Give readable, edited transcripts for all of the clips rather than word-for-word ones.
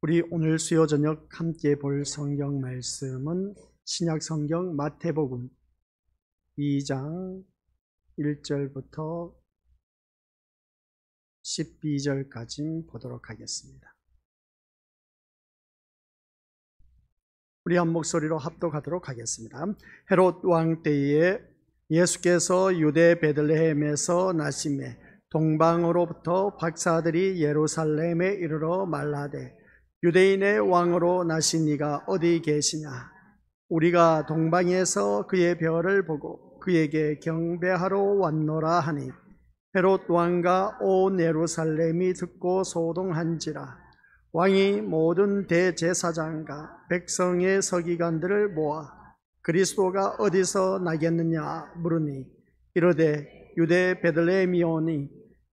우리 오늘 수요 저녁 함께 볼 성경 말씀은 신약 성경 마태복음 2장 1절부터 12절까지 보도록 하겠습니다. 우리 한 목소리로 합독하도록 하겠습니다. 헤롯 왕 때에 예수께서 유대 베들레헴에서 나심에 동방으로부터 박사들이 예루살렘에 이르러 말하되 유대인의 왕으로 나신 이가 어디 계시냐? 우리가 동방에서 그의 별을 보고 그에게 경배하러 왔노라 하니 헤롯 왕과 온 예루살렘이 듣고 소동한지라. 왕이 모든 대제사장과 백성의 서기관들을 모아 그리스도가 어디서 나겠느냐 물으니 이르되 유대 베들레헴이오니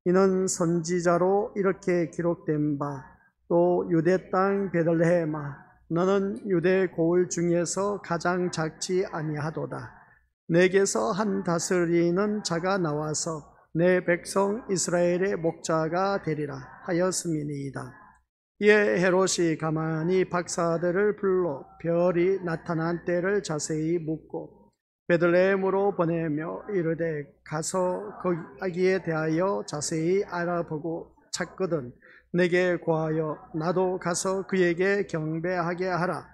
이는 선지자로 이렇게 기록된 바 또 유대 땅 베들레헴아 너는 유대 고을 중에서 가장 작지 아니하도다. 내게서 한 다스리는 자가 나와서 내 백성 이스라엘의 목자가 되리라 하였음이니이다. 이에 헤롯이 가만히 박사들을 불러 별이 나타난 때를 자세히 묻고 베들레헴으로 보내며 이르되 가서 거기에 대하여 자세히 알아보고 찾거든 내게 구하여 나도 가서 그에게 경배하게 하라.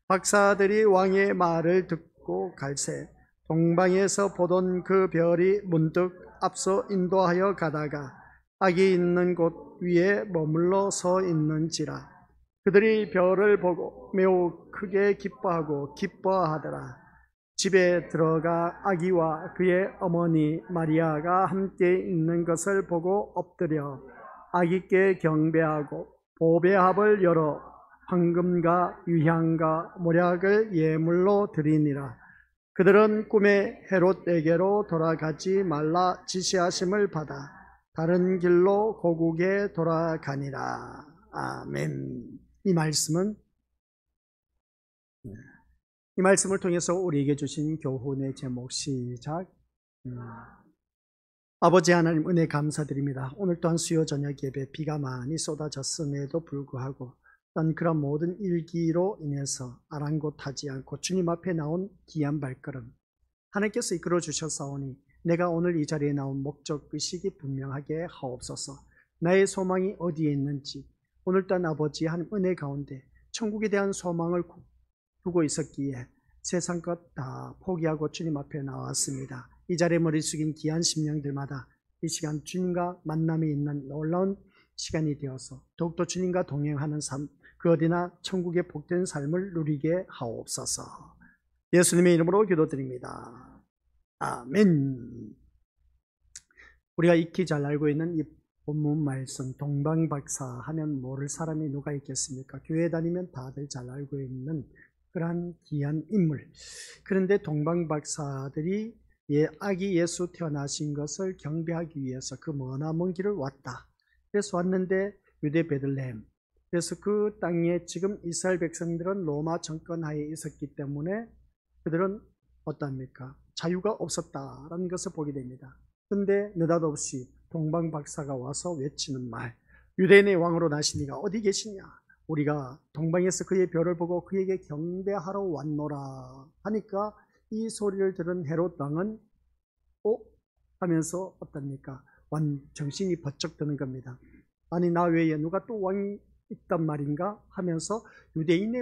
박사들이 왕의 말을 듣고 갈새 동방에서 보던 그 별이 문득 앞서 인도하여 가다가 악이 있는 곳 위에 머물러 서 있는지라. 그들이 별을 보고 매우 크게 기뻐하고 기뻐하더라. 집에 들어가 아기와 그의 어머니 마리아가 함께 있는 것을 보고 엎드려 아기께 경배하고 보배합을 열어 황금과 유향과 모략을 예물로 드리니라. 그들은 꿈에 헤롯에게로 돌아가지 말라 지시하심을 받아 다른 길로 고국에 돌아가니라. 아멘. 이 말씀을 통해서 우리에게 주신 교훈의 제목 시작. 아버지 하나님 은혜 감사드립니다. 오늘 또한 수요 저녁 예배 비가 많이 쏟아졌음에도 불구하고 또한 그런 모든 일기로 인해서 아랑곳하지 않고 주님 앞에 나온 귀한 발걸음 하나님께서 이끌어 주셨사오니 내가 오늘 이 자리에 나온 목적의식이 분명하게 하옵소서. 나의 소망이 어디에 있는지 오늘 또한 아버지 하나님 은혜 가운데 천국에 대한 소망을 두고 있었기에 세상 것 다 포기하고 주님 앞에 나왔습니다. 이 자리에 머리 숙인 귀한 심령들마다 이 시간 주님과 만남이 있는 놀라운 시간이 되어서 더욱더 주님과 동행하는 삶, 그 어디나 천국의 복된 삶을 누리게 하옵소서. 예수님의 이름으로 기도드립니다. 아멘. 우리가 익히 잘 알고 있는 이 본문 말씀 동방박사 하면 모를 사람이 누가 있겠습니까? 교회 다니면 다들 잘 알고 있는 그러한 귀한 인물. 그런데 동방박사들이 아기 예수 태어나신 것을 경배하기 위해서 그 머나먼 길을 왔다. 그래서 왔는데 유대 베들레헴. 그래서 그 땅에 지금 이스라엘 백성들은 로마 정권 하에 있었기 때문에 그들은 어떠합니까? 자유가 없었다라는 것을 보게 됩니다. 그런데 느닷없이 동방박사가 와서 외치는 말, 유대인의 왕으로 나신 이가 어디 계시냐? 우리가 동방에서 그의 별을 보고 그에게 경배하러 왔노라 하니까 이 소리를 들은 헤롯 왕은 하면서 어떻습니까? 정신이 번쩍 드는 겁니다. 아니 나 외에 누가 또 왕이 있단 말인가 하면서 유대인의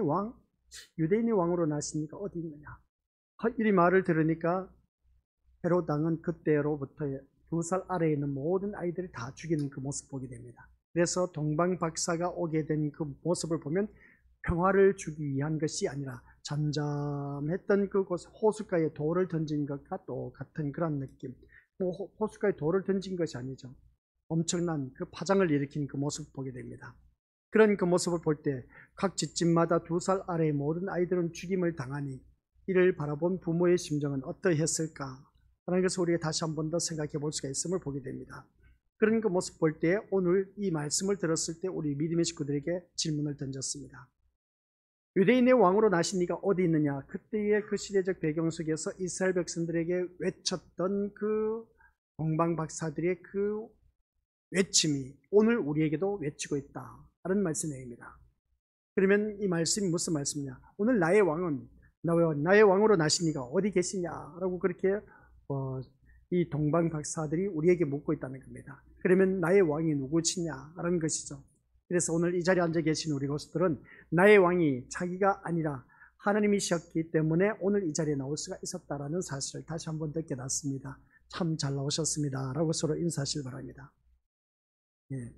왕으로 나시니까 어디 있느냐? 이 말을 들으니까 헤롯 왕은 그때로부터 2살 아래에 있는 모든 아이들을 다 죽이는 그 모습을 보게 됩니다. 그래서 동방박사가 오게 된 그 모습을 보면 평화를 주기 위한 것이 아니라 잠잠했던 그곳 호숫가에 돌을 던진 것과 똑같은 그런 느낌. 호숫가에 돌을 던진 것이 아니죠. 엄청난 그 파장을 일으킨 그 모습을 보게 됩니다. 그런 그 모습을 볼 때 각 집집마다 2살 아래의 모든 아이들은 죽임을 당하니 이를 바라본 부모의 심정은 어떠했을까 하는 것을 우리가 다시 한 번 더 생각해 볼 수가 있음을 보게 됩니다. 그런 그 모습 볼 때 오늘 이 말씀을 들었을 때 우리 믿음의 식구들에게 질문을 던졌습니다. 유대인의 왕으로 나신 이가 어디 있느냐? 그때의 그 시대적 배경 속에서 이스라엘 백성들에게 외쳤던 그 동방박사들의 그 외침이 오늘 우리에게도 외치고 있다는 말씀입니다. 그러면 이 말씀이 무슨 말씀이냐? 오늘 나의 왕은 나의 왕으로 나신 이가 어디 계시냐라고 그렇게 이 동방 박사들이 우리에게 묻고 있다는 겁니다. 그러면 나의 왕이 누구시냐라는 것이죠. 그래서 오늘 이 자리에 앉아 계신 우리 것들은 나의 왕이 자기가 아니라 하나님이셨기 때문에 오늘 이 자리에 나올 수가 있었다라는 사실을 다시 한번 깨닫습니다. 참 잘 나오셨습니다 라고 서로 인사하시기 바랍니다. 예.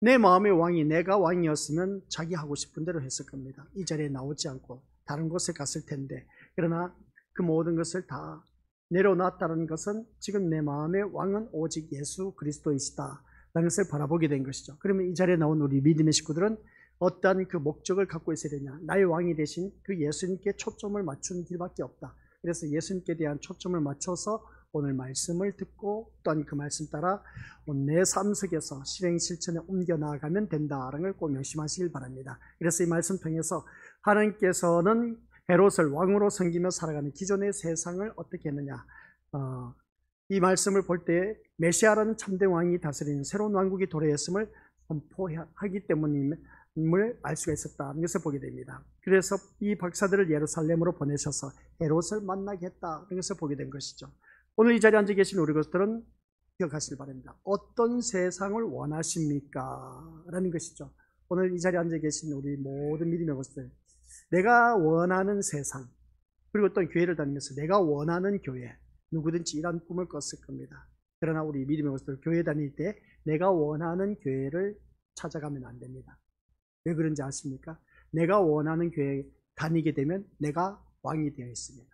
내 마음의 왕이 내가 왕이었으면 자기 하고 싶은 대로 했을 겁니다. 이 자리에 나오지 않고 다른 곳에 갔을 텐데, 그러나 그 모든 것을 다 내려놨다는 것은 지금 내 마음의 왕은 오직 예수 그리스도이시다 라는 것을 바라보게 된 것이죠. 그러면 이 자리에 나온 우리 믿음의 식구들은 어떠한 그 목적을 갖고 있어야 되냐? 나의 왕이 되신 그 예수님께 초점을 맞추는 길밖에 없다. 그래서 예수님께 대한 초점을 맞춰서 오늘 말씀을 듣고 또한 그 말씀 따라 내 삶 속에서 실행 실천에 옮겨 나아가면 된다라는 걸 꼭 명심하시길 바랍니다. 그래서 이 말씀 통해서 하나님께서는 헤롯을 왕으로 섬기며 살아가는 기존의 세상을 어떻게 했느냐, 이 말씀을 볼 때 메시아라는 참된 왕이 다스리는 새로운 왕국이 도래했음을 선포하기 때문임을 알 수가 있었다는 것을 보게 됩니다. 그래서 이 박사들을 예루살렘으로 보내셔서 헤롯을 만나게 했다는 것을 보게 된 것이죠. 오늘 이 자리에 앉아 계신 우리 것들은 기억하시길 바랍니다. 어떤 세상을 원하십니까? 라는 것이죠. 오늘 이 자리에 앉아 계신 우리 모든 믿음의 것들, 내가 원하는 세상, 그리고 또 교회를 다니면서 내가 원하는 교회, 누구든지 이런 꿈을 꿨을 겁니다. 그러나 우리 믿음의 것들, 교회 다닐 때 내가 원하는 교회를 찾아가면 안 됩니다. 왜 그런지 아십니까? 내가 원하는 교회에 다니게 되면 내가 왕이 되어 있습니다.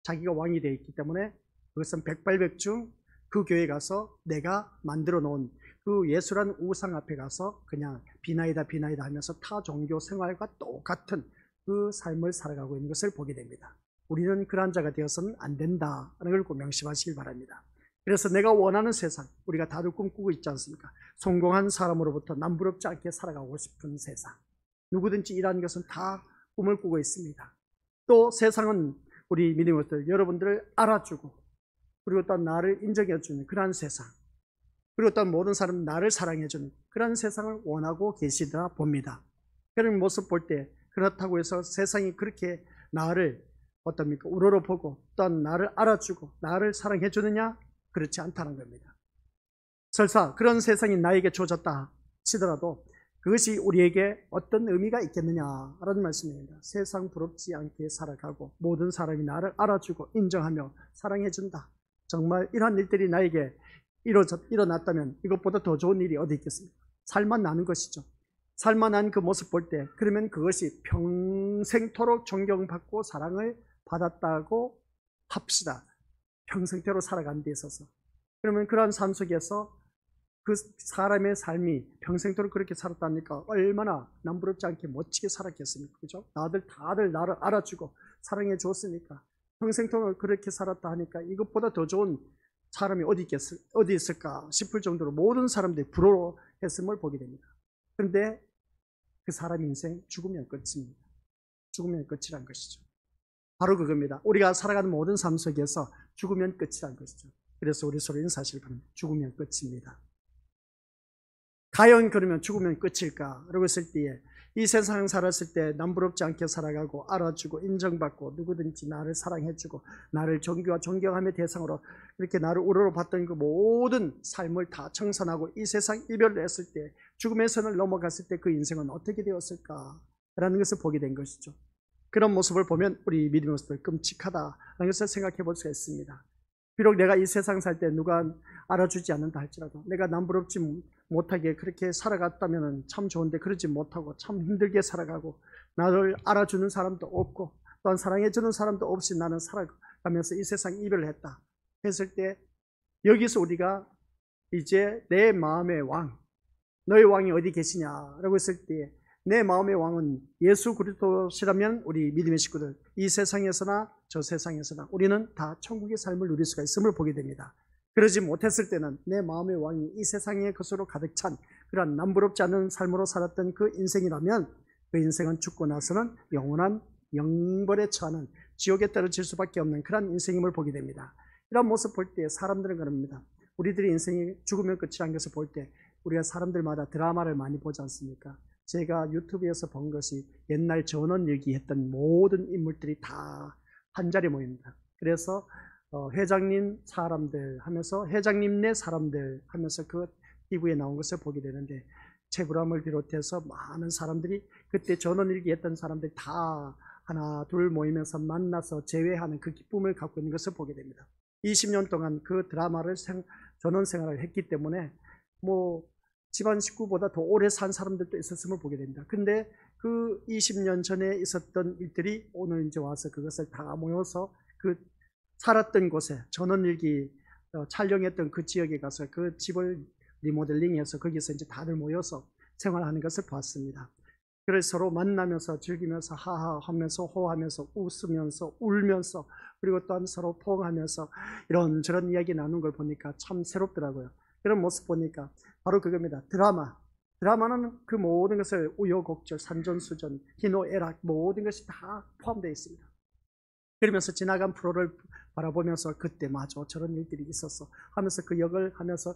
자기가 왕이 되어 있기 때문에 그것은 백발백중 그 교회에 가서 내가 만들어 놓은 그 예수라는 우상 앞에 가서 그냥 비나이다 비나이다 하면서 타 종교 생활과 똑같은 그 삶을 살아가고 있는 것을 보게 됩니다. 우리는 그러한 자가 되어서는 안 된다는 걸 꼭 명심하시길 바랍니다. 그래서 내가 원하는 세상, 우리가 다들 꿈꾸고 있지 않습니까? 성공한 사람으로부터 남부럽지 않게 살아가고 싶은 세상, 누구든지 이러한 것은 다 꿈을 꾸고 있습니다. 또 세상은 우리 믿음의 것들, 여러분들을 알아주고 그리고 또 나를 인정해주는 그러한 세상, 그리고 또 모든 사람 나를 사랑해주는 그러한 세상을 원하고 계시다 봅니다. 그런 모습 볼 때 그렇다고 해서 세상이 그렇게 나를 어떻습니까? 우러러 보고 또한 나를 알아주고 나를 사랑해 주느냐? 그렇지 않다는 겁니다. 설사 그런 세상이 나에게 주어졌다 치더라도 그것이 우리에게 어떤 의미가 있겠느냐라는 말씀입니다. 세상 부럽지 않게 살아가고 모든 사람이 나를 알아주고 인정하며 사랑해 준다. 정말 이러한 일들이 나에게 일어났다면 이것보다 더 좋은 일이 어디 있겠습니까? 살만 나는 것이죠. 살만한 그 모습 볼 때, 그러면 그것이 평생토록 존경받고 사랑을 받았다고 합시다. 평생토록 살아가는 데 있어서. 그러면 그러한 삶 속에서 그 사람의 삶이 평생토록 그렇게 살았다니까 얼마나 남부럽지 않게 멋지게 살았겠습니까? 그죠? 다들 나를 알아주고 사랑해 주었으니까 평생토록 그렇게 살았다 하니까 이것보다 더 좋은 사람이 어디 있을까 싶을 정도로 모든 사람들이 부러워했음을 보게 됩니다. 그런데 그 사람 인생 죽으면 끝입니다. 죽으면 끝이란 것이죠. 바로 그겁니다. 우리가 살아가는 모든 삶 속에서 죽으면 끝이란 것이죠. 그래서 우리 서로 인사하실 분은 죽으면 끝입니다. 과연 그러면 죽으면 끝일까? 라고 했을 때에 이 세상 살았을 때 남부럽지 않게 살아가고 알아주고 인정받고 누구든지 나를 사랑해주고 나를 존경함의 대상으로 이렇게 나를 우러러 봤던 그 모든 삶을 다 청산하고 이 세상 이별을 했을 때 죽음의 선을 넘어갔을 때 그 인생은 어떻게 되었을까? 라는 것을 보게 된 것이죠. 그런 모습을 보면 우리 믿음의 모습을 끔찍하다는 것을 생각해 볼 수가 있습니다. 비록 내가 이 세상 살 때 누가 알아주지 않는다 할지라도 내가 남부럽지 못하게 그렇게 살아갔다면 참 좋은데 그러지 못하고 참 힘들게 살아가고 나를 알아주는 사람도 없고 또한 사랑해주는 사람도 없이 나는 살아가면서 이 세상 이별을 했다 했을 때 여기서 우리가 이제 내 마음의 왕, 너의 왕이 어디 계시냐라고 했을 때 내 마음의 왕은 예수 그리스도시라면 우리 믿음의 식구들 이 세상에서나 저 세상에서나 우리는 다 천국의 삶을 누릴 수가 있음을 보게 됩니다. 그러지 못했을 때는 내 마음의 왕이 이 세상의 것으로 가득 찬 그런 남부럽지 않은 삶으로 살았던 그 인생이라면 그 인생은 죽고 나서는 영원한 영벌에 처하는 지옥에 떨어질 수밖에 없는 그런 인생임을 보게 됩니다. 이런 모습 볼 때 사람들은 그럽니다. 우리들의 인생이 죽으면 끝이라는 것을 볼 때 우리가 사람들마다 드라마를 많이 보지 않습니까? 제가 유튜브에서 본 것이 옛날 전원일기 했던 모든 인물들이 다 한자리에 모입니다. 그래서 회장님 사람들 하면서 회장님네 사람들 하면서 그 TV에 나온 것을 보게 되는데, 최불암을 비롯해서 많은 사람들이 그때 전원일기 했던 사람들이 다 하나 둘 모이면서 만나서 재회하는 그 기쁨을 갖고 있는 것을 보게 됩니다. 20년 동안 그 드라마를 전원 생활을 했기 때문에 뭐 집안 식구보다 더 오래 산 사람들도 있었음을 보게 됩니다. 근데 그 20년 전에 있었던 일들이 오늘 이제 와서 그것을 다 모여서 그 살았던 곳에 전원일기 촬영했던 그 지역에 가서 그 집을 리모델링해서 거기서 이제 다들 모여서 생활하는 것을 봤습니다. 그래서 서로 만나면서 즐기면서 하하하면서 호하면서 웃으면서 울면서, 그리고 또한 서로 포옹하면서 이런저런 이야기 나눈 걸 보니까 참 새롭더라고요. 그런 모습 보니까 바로 그겁니다. 드라마는 그 모든 것을 우여곡절, 산전수전, 희노애락 모든 것이 다 포함되어 있습니다. 그러면서 지나간 프로를 바라보면서 그때 맞아 저런 일들이 있었어 하면서 그 역을 하면서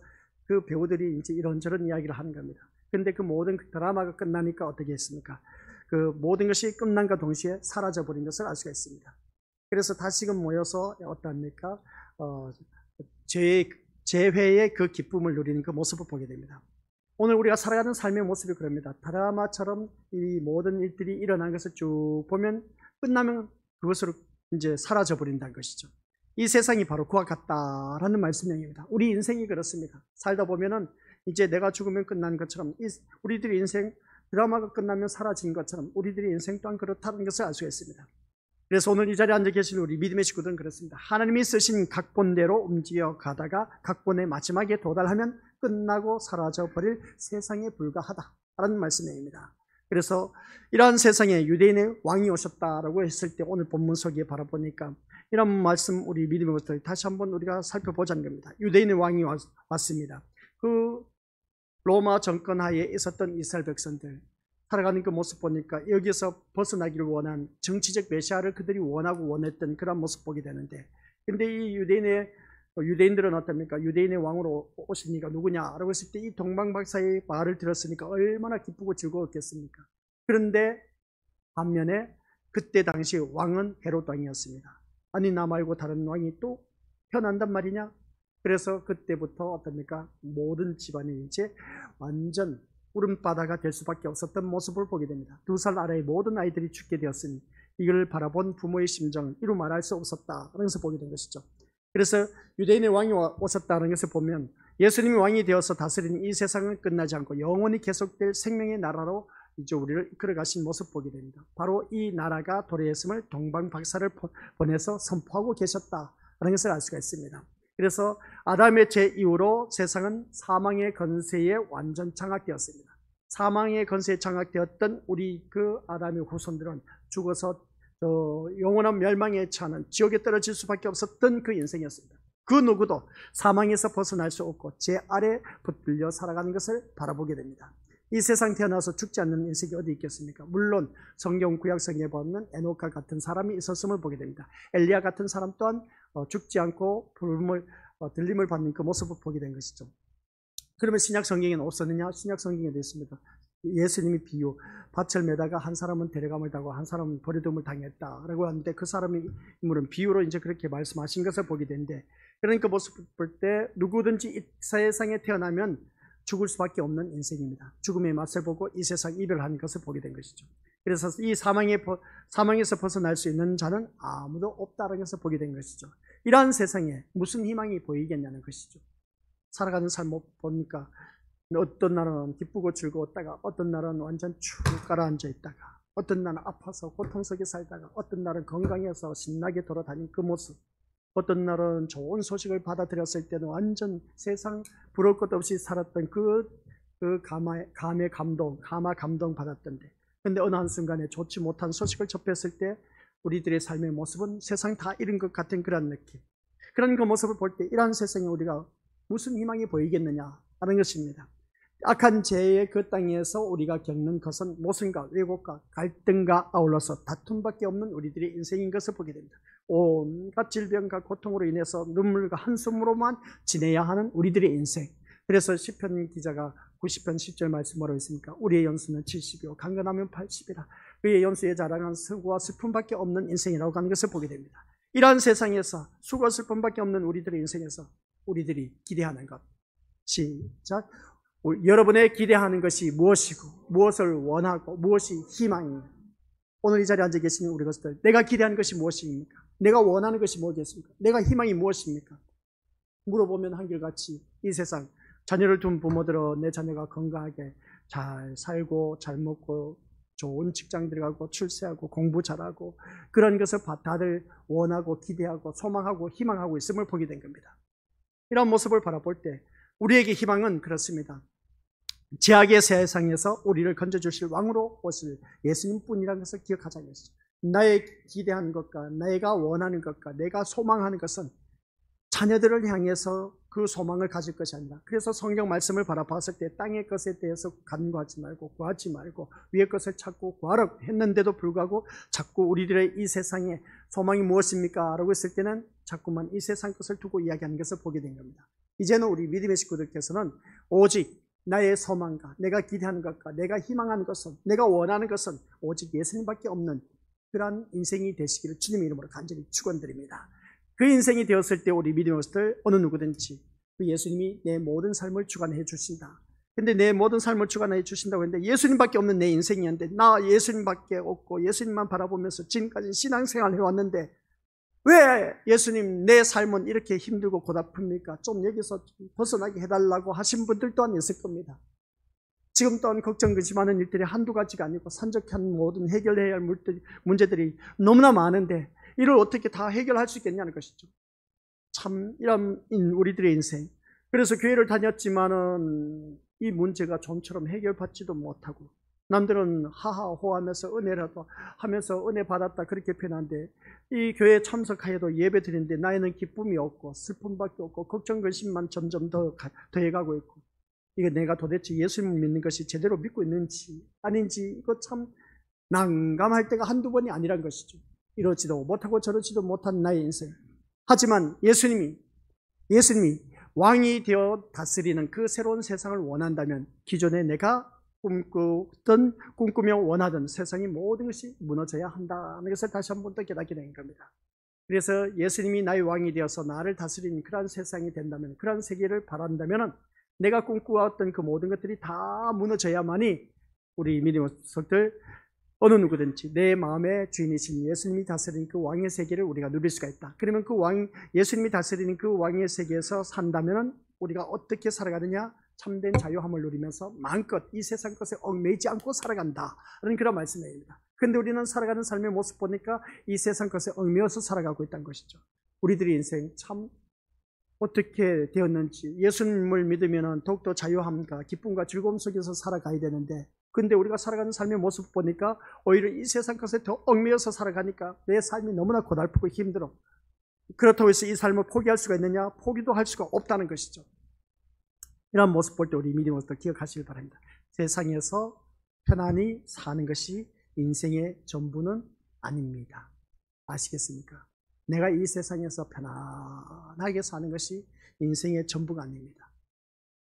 그 배우들이 이제 이런저런 이야기를 하는 겁니다. 근데 그 모든 드라마가 끝나니까 어떻게 했습니까? 그 모든 것이 끝난과 동시에 사라져버린 것을 알 수가 있습니다. 그래서 다시금 모여서 어떠합니까? 재회의 그 기쁨을 누리는 그 모습을 보게 됩니다. 오늘 우리가 살아가는 삶의 모습이 그럽니다. 드라마처럼 이 모든 일들이 일어난 것을 쭉 보면 끝나면 그것으로 이제 사라져버린다는 것이죠. 이 세상이 바로 그와 같다라는 말씀입니다. 우리 인생이 그렇습니다. 살다 보면은 이제 내가 죽으면 끝난 것처럼 우리들의 인생, 드라마가 끝나면 사라진 것처럼 우리들의 인생 또한 그렇다는 것을 알 수가 있습니다. 그래서 오늘 이 자리에 앉아 계신 우리 믿음의 식구들은 그렇습니다. 하나님이 쓰신 각본대로 움직여 가다가 각본의 마지막에 도달하면 끝나고 사라져버릴 세상에 불과하다라는 말씀입니다. 그래서 이러한 세상에 유대인의 왕이 오셨다라고 했을 때 오늘 본문 속에 바라보니까 이런 말씀 우리 믿음의 것들 다시 한번 우리가 살펴보자는 겁니다. 유대인의 왕이 왔습니다. 그 로마 정권 하에 있었던 이스라엘 백성들 살아가는 그 모습 보니까 여기서 벗어나기를 원한 정치적 메시아를 그들이 원하고 원했던 그런 모습 보게 되는데, 근데 이 유대인들은 어떻습니까? 유대인의 왕으로 오신 이가 누구냐라고 했을 때 이 동방박사의 말을 들었으니까 얼마나 기쁘고 즐거웠겠습니까? 그런데 반면에 그때 당시 왕은 헤롯 왕이었습니다. 아니 나 말고 다른 왕이 또 태어난단 말이냐? 그래서 그때부터 어떻습니까? 모든 집안이 이제 완전 울음바다가 될 수밖에 없었던 모습을 보게 됩니다. 2살 아래의 모든 아이들이 죽게 되었으니 이걸 바라본 부모의 심정은 이루 말할 수 없었다라는 것을 보게 된 것이죠. 그래서 유대인의 왕이 오셨다는 것을 보면 예수님이 왕이 되어서 다스리는 이 세상은 끝나지 않고 영원히 계속될 생명의 나라로 이제 우리를 이끌어 가신 모습 보게 됩니다. 바로 이 나라가 도래했음을 동방박사를 보내서 선포하고 계셨다라는 것을 알 수가 있습니다. 그래서 아담의 죄 이후로 세상은 사망의 건세에 완전 장악되었습니다. 사망의 건세에 장악되었던 우리 그 아담의 후손들은 죽어서 영원한 멸망에 처하는 지옥에 떨어질 수밖에 없었던 그 인생이었습니다. 그 누구도 사망에서 벗어날 수 없고 죄 아래 붙들려 살아가는 것을 바라보게 됩니다. 이 세상 태어나서 죽지 않는 인생이 어디 있겠습니까? 물론 성경 구약성에 보면 에녹과 같은 사람이 있었음을 보게 됩니다. 엘리야 같은 사람 또한 죽지 않고 들림을 받는 그 모습을 보게 된 것이죠. 그러면 신약 성경에는 없었느냐? 신약 성경에 있습니다. 예수님이 비유, 밭을 매다가 한 사람은 데려감을 당하고 한 사람은 버려둠을 당했다라고 하는데 그 사람의 인물은 비유로 이제 그렇게 말씀하신 것을 보게 되는데, 그러니까 모습을 볼 때 누구든지 이 세상에 태어나면 죽을 수밖에 없는 인생입니다. 죽음의 맛을 보고 이 세상 이별하는 것을 보게 된 것이죠. 그래서 이 사망에서 벗어날 수 있는 자는 아무도 없다는 것을 보게 된 것이죠. 이러한 세상에 무슨 희망이 보이겠냐는 것이죠. 살아가는 삶을 보니까 어떤 날은 기쁘고 즐거웠다가 어떤 날은 완전 쭉 가라앉아 있다가 어떤 날은 아파서 고통 속에 살다가 어떤 날은 건강해서 신나게 돌아다니는 그 모습, 어떤 날은 좋은 소식을 받아들였을 때는 완전 세상 부러울 것 없이 살았던 그 감화 감동 받았던데, 근데 어느 한순간에 좋지 못한 소식을 접했을 때 우리들의 삶의 모습은 세상 다 잃은 것 같은 그런 느낌, 그런 그 모습을 볼 때 이러한 세상에 우리가 무슨 희망이 보이겠느냐 하는 것입니다. 악한 죄의 그 땅에서 우리가 겪는 것은 모순과 왜곡과 갈등과 아울러서 다툼밖에 없는 우리들의 인생인 것을 보게 됩니다. 온갖 질병과 고통으로 인해서 눈물과 한숨으로만 지내야 하는 우리들의 인생. 그래서 시편 기자가 90편 10절 말씀 뭐라고 있습니까? 우리의 연수는 70이요 강건하면 80이라. 그의 연수의 자랑은 수고와 슬픔밖에 없는 인생이라고 하는 것을 보게 됩니다. 이러한 세상에서 수고와 슬픔밖에 없는 우리들의 인생에서 우리들이 기대하는 것, 시작. 여러분의 기대하는 것이 무엇이고 무엇을 원하고 무엇이 희망입니까? 오늘 이 자리에 앉아 계시는 우리 것들, 내가 기대하는 것이 무엇입니까? 내가 원하는 것이 무엇이겠습니까? 내가 희망이 무엇입니까? 물어보면 한결같이 이 세상, 자녀를 둔 부모들은 내 자녀가 건강하게 잘 살고 잘 먹고 좋은 직장 들어가고 출세하고 공부 잘하고 그런 것을 다들 원하고 기대하고 소망하고 희망하고 있음을 보게 된 겁니다. 이런 모습을 바라볼 때 우리에게 희망은 그렇습니다. 죄악의 세상에서 우리를 건져주실 왕으로 오실 예수님뿐이라는 것을 기억하자는 것이죠. 나의 기대하는 것과 내가 원하는 것과 내가 소망하는 것은 자녀들을 향해서 그 소망을 가질 것이 아니라, 그래서 성경 말씀을 바라봤을 때 땅의 것에 대해서 간구하지 말고 구하지 말고 위의 것을 찾고 구하라 했는데도 불구하고 자꾸 우리들의 이 세상에 소망이 무엇입니까? 라고 했을 때는 자꾸만 이 세상 것을 두고 이야기하는 것을 보게 된 겁니다. 이제는 우리 믿음의 식구들께서는 오직 나의 소망과 내가 기대하는 것과 내가 희망하는 것은, 내가 원하는 것은 오직 예수님밖에 없는 그러한 인생이 되시기를 주님의 이름으로 간절히 축원드립니다. 그 인생이 되었을 때 우리 믿음의 것들 어느 누구든지 그 예수님이 내 모든 삶을 주관해 주신다. 근데 내 모든 삶을 주관해 주신다고 했는데 예수님밖에 없는 내 인생이었는데, 나 예수님밖에 없고 예수님만 바라보면서 지금까지 신앙생활을 해왔는데 왜 예수님 내 삶은 이렇게 힘들고 고달픕니까? 좀 여기서 벗어나게 해달라고 하신 분들 또한 있을 겁니다. 지금 또한 걱정 근심하는 일들이 한두 가지가 아니고 산적한 모든 해결해야 할 문제들이 너무나 많은데 이를 어떻게 다 해결할 수 있겠냐는 것이죠. 참 이런 우리들의 인생. 그래서 교회를 다녔지만은 이 문제가 좀처럼 해결받지도 못하고, 남들은 하하호하면서 은혜라도 하면서 은혜 받았다 그렇게 표현하는데, 이 교회에 참석하여도 예배 드리는데 나에는 기쁨이 없고 슬픔밖에 없고 걱정 근심만 점점 더 더해가고 있고, 이게 내가 도대체 예수님을 믿는 것이 제대로 믿고 있는지 아닌지 이거 참 난감할 때가 한두 번이 아니란 것이죠. 이러지도 못하고 저러지도 못한 나의 인생. 하지만 예수님이 왕이 되어 다스리는 그 새로운 세상을 원한다면 기존에 내가 꿈꾸며 원하던 세상의 모든 것이 무너져야 한다는 것을 다시 한 번 더 깨닫게 된 겁니다. 그래서 예수님이 나의 왕이 되어서 나를 다스리는 그러한 세상이 된다면, 그러한 세계를 바란다면 내가 꿈꾸었던 그 모든 것들이 다 무너져야만이 우리 믿음의 속들 어느 누구든지 내 마음의 주인이신 예수님이 다스리는 그 왕의 세계를 우리가 누릴 수가 있다. 그러면 그 예수님이 다스리는 그 왕의 세계에서 산다면 우리가 어떻게 살아가느냐? 참된 자유함을 누리면서 마음껏 이 세상 것에 얽매이지 않고 살아간다 라는 그런 말씀입니다. 그런데 우리는 살아가는 삶의 모습 보니까 이 세상 것에 얽매여서 살아가고 있다는 것이죠. 우리들의 인생 참 어떻게 되었는지, 예수님을 믿으면 더욱더 자유함과 기쁨과 즐거움 속에서 살아가야 되는데, 근데 우리가 살아가는 삶의 모습 보니까 오히려 이 세상 것에 더 얽매여서 살아가니까 내 삶이 너무나 고달프고 힘들어. 그렇다고 해서 이 삶을 포기할 수가 있느냐? 포기도 할 수가 없다는 것이죠. 이런 모습 볼 때 우리 믿음으로부터 기억하시길 바랍니다. 세상에서 편안히 사는 것이 인생의 전부는 아닙니다. 아시겠습니까? 내가 이 세상에서 편안하게 사는 것이 인생의 전부가 아닙니다.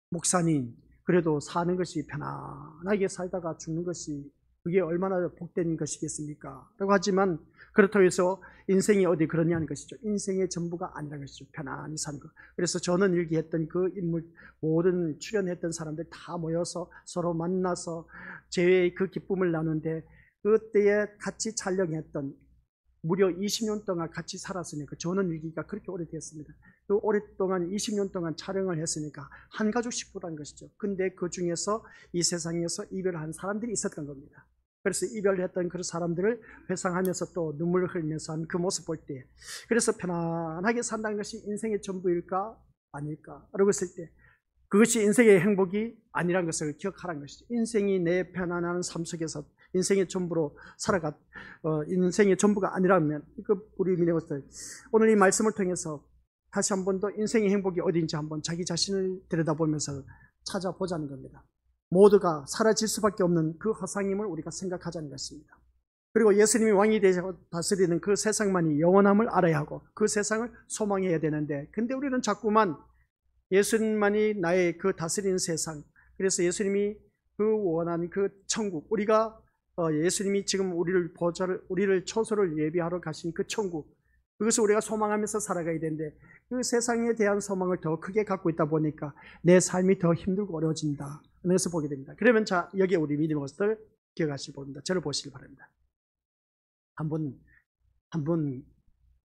목사님, 그래도 사는 것이 편안하게 살다가 죽는 것이 그게 얼마나 복된 것이겠습니까? 라고 하지만 그렇다고 해서 인생이 어디 그러냐는 것이죠. 인생의 전부가 아니라는 것이죠. 편안히 사는 것. 그래서 저는 일기했던 그 인물, 모든 출연했던 사람들 다 모여서 서로 만나서 제외의 그 기쁨을 나누는데, 그때에 같이 촬영했던, 무려 20년 동안 같이 살았으니까, 저는 일기가 그렇게 오래됐습니다. 그 오랫동안 20년 동안 촬영을 했으니까 한 가족 식구라는 것이죠. 근데 그 중에서 이 세상에서 이별한 사람들이 있었던 겁니다. 그래서 이별했던 그 사람들을 회상하면서 또 눈물을 흘리면서 한 그 모습 볼 때, 그래서 편안하게 산다는 것이 인생의 전부일까 아닐까 라고 했을 때, 그것이 인생의 행복이 아니라는 것을 기억하라는 것이죠. 인생이 내 편안한 삶 속에서 인생의 전부로 인생의 전부가 아니라면, 우리 믿는 것들 오늘 이 말씀을 통해서 다시 한 번 더 인생의 행복이 어디인지 한번 자기 자신을 들여다보면서 찾아보자는 겁니다. 모두가 사라질 수밖에 없는 그 허상임을 우리가 생각하자는 것입니다. 그리고 예수님이 왕이 되셔서 다스리는 그 세상만이 영원함을 알아야 하고 그 세상을 소망해야 되는데, 근데 우리는 자꾸만 예수님만이 나의 그 다스리는 세상, 그래서 예수님이 그 원하는 그 천국, 우리가 예수님이 지금 우리를 초소를 예비하러 가신 그 천국, 그것을 우리가 소망하면서 살아가야 되는데 그 세상에 대한 소망을 더 크게 갖고 있다 보니까 내 삶이 더 힘들고 어려워진다. 그래서 보게 됩니다. 그러면 자, 여기에 우리 믿음의 것들 기억하시기 바랍니다. 저를 보시기 바랍니다. 한번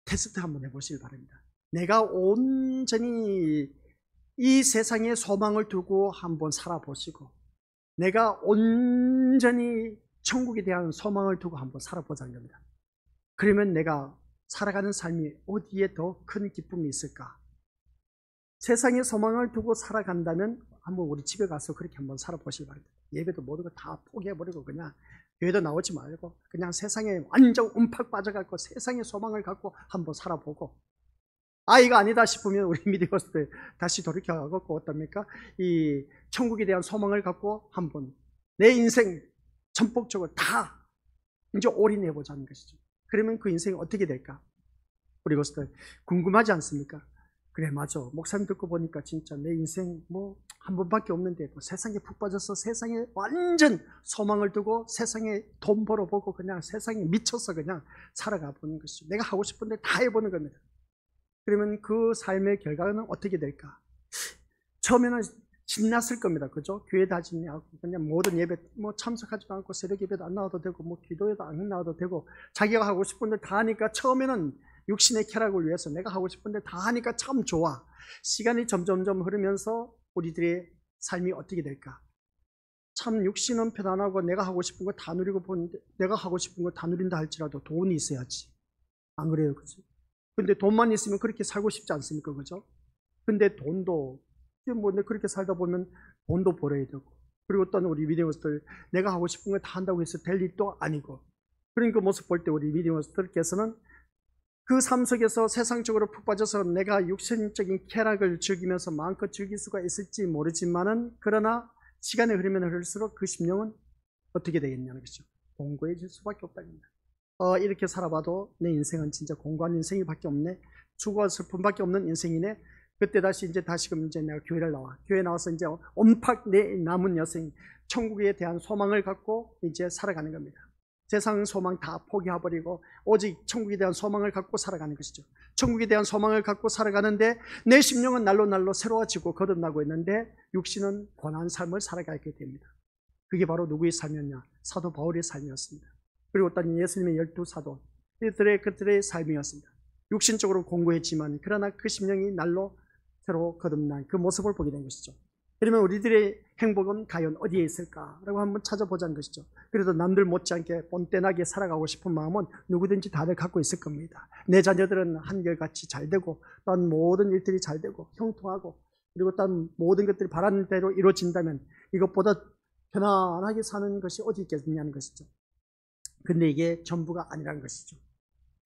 테스트 한번 해보시기 바랍니다. 내가 온전히 이 세상에 소망을 두고 한번 살아보시고 내가 온전히 천국에 대한 소망을 두고 한번 살아보자는 겁니다. 그러면 내가 살아가는 삶이 어디에 더 큰 기쁨이 있을까? 세상에 소망을 두고 살아간다면 한번 우리 집에 가서 그렇게 한번 살아보시기 바랍니다. 예배도 모든 거 다 포기해버리고 그냥 교회도 나오지 말고 그냥 세상에 완전 움팍 빠져갖고 세상에 소망을 갖고 한번 살아보고, 이거 아니다 싶으면 우리 믿음으로서 다시 돌이켜가고 어떻습니까? 이 천국에 대한 소망을 갖고 한번 내 인생 전폭적으로 다 이제 올인해보자는 것이죠. 그러면 그 인생이 어떻게 될까? 우리 것들 궁금하지 않습니까? 그래, 맞아. 목사님 듣고 보니까 진짜 내 인생 한 번밖에 없는데 세상에 푹 빠져서 세상에 완전 소망을 두고 세상에 돈 벌어보고 그냥 세상에 미쳐서 그냥 살아가 보는 것이죠. 내가 하고 싶은데 다 해보는 겁니다. 그러면 그 삶의 결과는 어떻게 될까? 처음에는 신났을 겁니다. 그죠? 교회 다니지 않고 그냥 모든 예배 참석하지도 않고 새벽 예배도 안 나와도 되고 기도에도 안 나와도 되고 자기가 하고 싶은 데 다 하니까 처음에는 육신의 쾌락을 위해서 내가 하고 싶은 데 다 하니까 참 좋아. 시간이 점점점 흐르면서 우리들의 삶이 어떻게 될까? 참 육신은 편안하고 내가 하고 싶은 거 다 누리고 보는데 내가 하고 싶은 거 다 누린다 할지라도 돈이 있어야지. 안 그래요? 그죠? 근데 돈만 있으면 그렇게 살고 싶지 않습니까? 그죠? 근데 돈도 그렇게 살다 보면 돈도 벌어야 되고, 그리고 또 우리 믿음으로들 내가 하고 싶은 거 다 한다고 해서 될 일도 아니고, 그런 그 모습 볼 때 우리 믿음으로들께서는 그 삶 속에서 세상적으로 푹 빠져서 내가 육신적인 쾌락을 즐기면서 마음껏 즐길 수가 있을지 모르지만은, 그러나 시간이 흐르면 흐를수록 그 심령은 어떻게 되겠냐는 것이죠. 공고해질 수밖에 없다는 겁니다. 이렇게 살아봐도 내 인생은 진짜 공고한 인생이 밖에 없네. 죽어 슬픔밖에 없는 인생이네. 그때 다시금 내가 교회를 나와. 교회 나와서 이제 온팍 내 남은 여생, 천국에 대한 소망을 갖고 이제 살아가는 겁니다. 세상 소망 다 포기해버리고 오직 천국에 대한 소망을 갖고 살아가는 것이죠. 천국에 대한 소망을 갖고 살아가는데 내 심령은 날로 새로워지고 거듭나고 있는데 육신은 고난한 삶을 살아가게 됩니다. 그게 바로 누구의 삶이었냐? 사도 바울의 삶이었습니다. 그리고 또 예수님의 12사도 그들의 삶이었습니다. 육신적으로 공고했지만 그러나 그 심령이 날로 새로 거듭난 그 모습을 보게 된 것이죠. 그러면 우리들의 행복은 과연 어디에 있을까라고 한번 찾아보자는 것이죠. 그래도 남들 못지않게 뻔뻔하게 살아가고 싶은 마음은 누구든지 다들 갖고 있을 겁니다. 내 자녀들은 한결같이 잘 되고 또한 모든 일들이 잘 되고 형통하고 그리고 또한 모든 것들이 바라는 대로 이루어진다면 이것보다 편안하게 사는 것이 어디 있겠느냐는 것이죠. 근데 이게 전부가 아니라는 것이죠.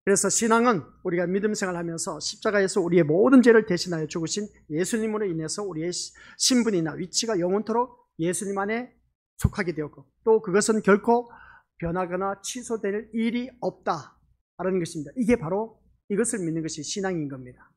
그래서 신앙은 우리가 믿음 생활하면서 십자가에서 우리의 모든 죄를 대신하여 죽으신 예수님으로 인해서 우리의 신분이나 위치가 영원토록 예수님 안에 속하게 되었고, 또 그것은 결코 변하거나 취소될 일이 없다라는 것입니다. 이게 바로 이것을 믿는 것이 신앙인 겁니다.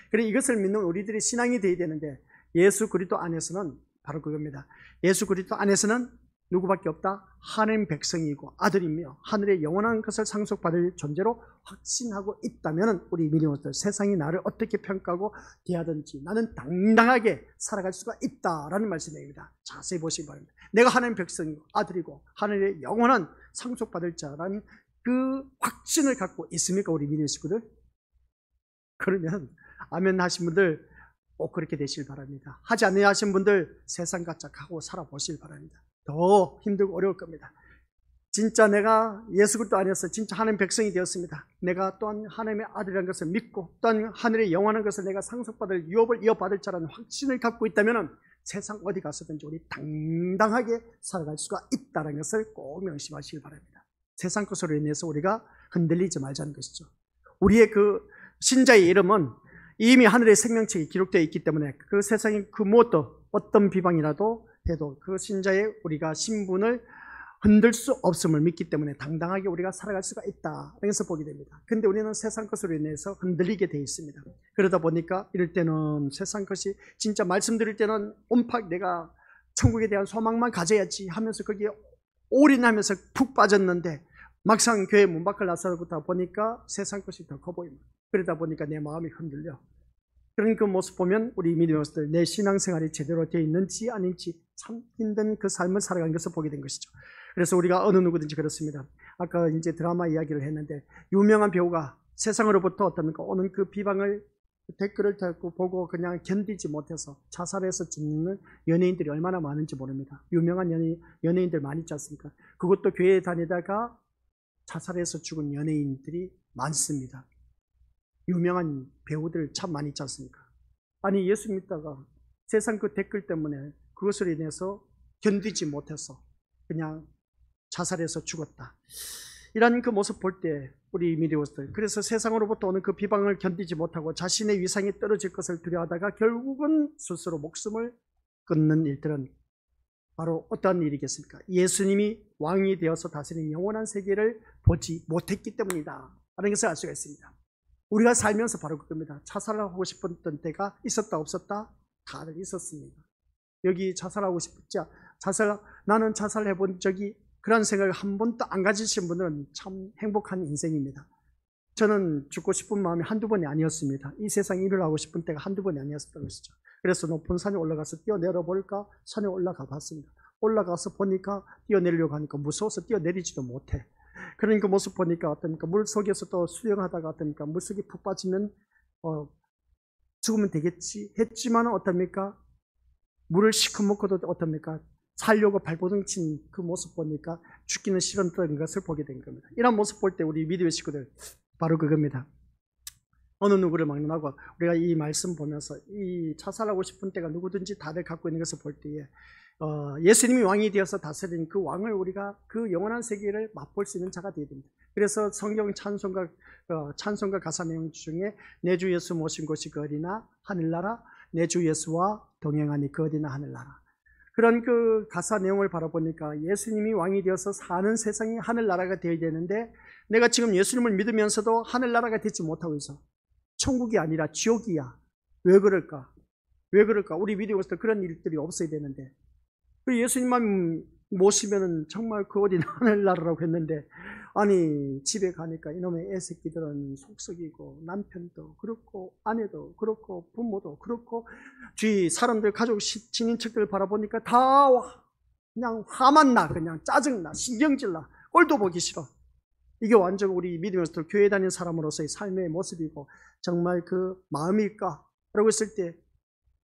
그래서 이것을 믿는 우리들이 신앙이 되어야 되는데, 예수 그리스도 안에서는 바로 그겁니다. 예수 그리스도 안에서는 누구밖에 없다? 하나님 백성이고 아들이며 하늘의 영원한 것을 상속받을 존재로 확신하고 있다면 우리 믿음으로서 세상이 나를 어떻게 평가하고 대하든지 나는 당당하게 살아갈 수가 있다라는 말씀입니다. 자세히 보시기 바랍니다. 내가 하나님 백성이고 아들이고 하늘의 영원한 상속받을 자라는 그 확신을 갖고 있습니까? 우리 믿음의 식구들? 그러면 아멘 하신 분들 꼭 그렇게 되시길 바랍니다. 하지 않는 하신 분들 세상과 짝하고 살아보시길 바랍니다. 더 힘들고 어려울 겁니다. 진짜 내가 예수 그리스도 안에서 진짜 하나님 백성이 되었습니다. 내가 또한 하나님의 아들이라는 것을 믿고 또한 하늘의 영원한 것을 내가 상속받을 유업을 이어받을 자라는 확신을 갖고 있다면 세상 어디 가서든지 우리 당당하게 살아갈 수가 있다는 것을 꼭 명심하시길 바랍니다. 세상 것으로 인해서 우리가 흔들리지 말자는 것이죠. 우리의 그 신자의 이름은 이미 하늘의 생명책에 기록되어 있기 때문에 그 세상의 그 무엇도 어떤 비방이라도 해도 그 신자의 우리가 신분을 흔들 수 없음을 믿기 때문에 당당하게 우리가 살아갈 수가 있다. 그래서 보게 됩니다. 근데 우리는 세상 것으로 인해서 흔들리게 되어 있습니다. 그러다 보니까 이럴 때는 세상 것이 진짜 말씀드릴 때는 온팍 내가 천국에 대한 소망만 가져야지 하면서 거기에 올인하면서 푹 빠졌는데 막상 교회 문 밖을 나서부터 보니까 세상 것이 더 커 보입니다. 그러다 보니까 내 마음이 흔들려. 그런 그 모습 보면 우리 믿음으로서 내 신앙생활이 제대로 되어 있는지 아닌지 참 힘든 그 삶을 살아가는 것을 보게 된 것이죠. 그래서 우리가 어느 누구든지 그렇습니다. 아까 이제 드라마 이야기를 했는데 유명한 배우가 세상으로부터 어떻습니까? 오는 그 비방을 댓글을 듣고 보고 그냥 견디지 못해서 자살해서 죽는 연예인들이 얼마나 많은지 모릅니다. 유명한 연예인들 많이 있지 않습니까? 그것도 교회에 다니다가 자살해서 죽은 연예인들이 많습니다. 유명한 배우들 참 많이 있지 않습니까? 아니 예수 믿다가 세상 그 댓글 때문에 그것으로 인해서 견디지 못해서 그냥 자살해서 죽었다. 이런 그 모습 볼 때 우리 믿음으로서 그래서 세상으로부터 오는 그 비방을 견디지 못하고 자신의 위상이 떨어질 것을 두려워하다가 결국은 스스로 목숨을 끊는 일들은 바로 어떠한 일이겠습니까? 예수님이 왕이 되어서 다스리는 영원한 세계를 보지 못했기 때문이다 라는 것을 알 수가 있습니다. 우리가 살면서 바로 그겁니다. 자살하고 싶었던 때가 있었다 없었다? 다들 있었습니다. 여기 자살하고 싶지 나는 자살해본 적이 그런 생각을 한 번도 안 가지신 분들은 참 행복한 인생입니다. 저는 죽고 싶은 마음이 한두 번이 아니었습니다. 이 세상 일을 하고 싶은 때가 한두 번이 아니었던 것이죠. 그래서 높은 산에 올라가서 뛰어내려 볼까? 산에 올라가 봤습니다. 올라가서 보니까 뛰어내리려고 하니까 무서워서 뛰어내리지도 못해. 그런 그 모습 보니까 어떻습니까? 물 속에서 또 수영하다가 어떻습니까? 물속에 푹 빠지면 죽으면 되겠지 했지만 어떻습니까? 물을 시커멓고도 어떻습니까? 살려고 발버둥 친 그 모습 보니까 죽기는 싫었던 것을 보게 된 겁니다. 이런 모습 볼 때 우리 믿음의 식구들 바로 그겁니다. 어느 누구를 막론하고 우리가 이 말씀 보면서 이 자살하고 싶은 때가 누구든지 다들 갖고 있는 것을 볼 때에 예수님이 왕이 되어서 다스리는 그 왕을 우리가 그 영원한 세계를 맛볼 수 있는 자가 되어야 됩니다. 그래서 성경 찬송가 가사 내용 중에 내 주 예수 모신 곳이 그 어디나 하늘나라 내 주 예수와 동행하니 그 어디나 하늘나라 그런 그 가사 내용을 바라보니까 예수님이 왕이 되어서 사는 세상이 하늘나라가 되어야 되는데 내가 지금 예수님을 믿으면서도 하늘나라가 되지 못하고 있어. 천국이 아니라 지옥이야. 왜 그럴까? 왜 그럴까? 우리 믿음으로서 그런 일들이 없어야 되는데 예수님만 모시면은 정말 그 어디 하늘나라라고 했는데 아니 집에 가니까 이놈의 애새끼들은 속썩이고 남편도 그렇고 아내도 그렇고 부모도 그렇고 주위 사람들 가족 친인척들 바라보니까 다 그냥 화만 나 그냥 짜증나 신경질나 꼴도 보기 싫어. 이게 완전 우리 믿으면서 교회 다니는 사람으로서의 삶의 모습이고 정말 그 마음일까? 라고 했을 때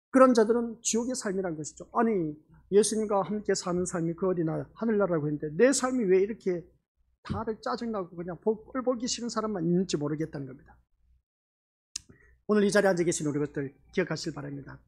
그런 자들은 지옥의 삶이라는 것이죠. 아니 예수님과 함께 사는 삶이 그 어디나 하늘나라라고 했는데 내 삶이 왜 이렇게 다들 짜증나고 그냥 꼴 보기 싫은 사람만 있는지 모르겠다는 겁니다. 오늘 이 자리에 앉아 계신 우리 것들 기억하시길 바랍니다.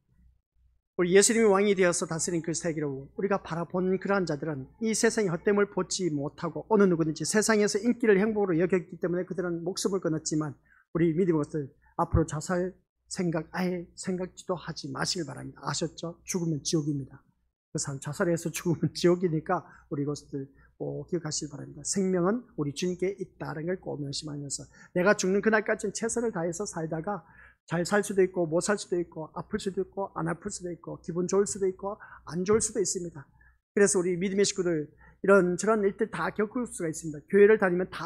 우리 예수님이 왕이 되어서 다스린 그 세계로 우리가 바라본 그러한 자들은 이 세상의 헛됨을 보지 못하고 어느 누구든지 세상에서 인기를 행복으로 여겼기 때문에 그들은 목숨을 끊었지만 우리 믿음의 것들 앞으로 자살 생각 아예 생각지도 하지 마시길 바랍니다. 아셨죠? 죽으면 지옥입니다. 그 사람 자살해서 죽으면 지옥이니까 우리 것들 꼭 기억하시길 바랍니다. 생명은 우리 주님께 있다는 걸 꼭 명심하면서 내가 죽는 그날까지는 최선을 다해서 살다가 잘 살 수도 있고 못 살 수도 있고 아플 수도 있고 안 아플 수도 있고 기분 좋을 수도 있고 안 좋을 수도 있습니다. 그래서 우리 믿음의 식구들 이런 저런 일들 다 겪을 수가 있습니다. 교회를 다니면 다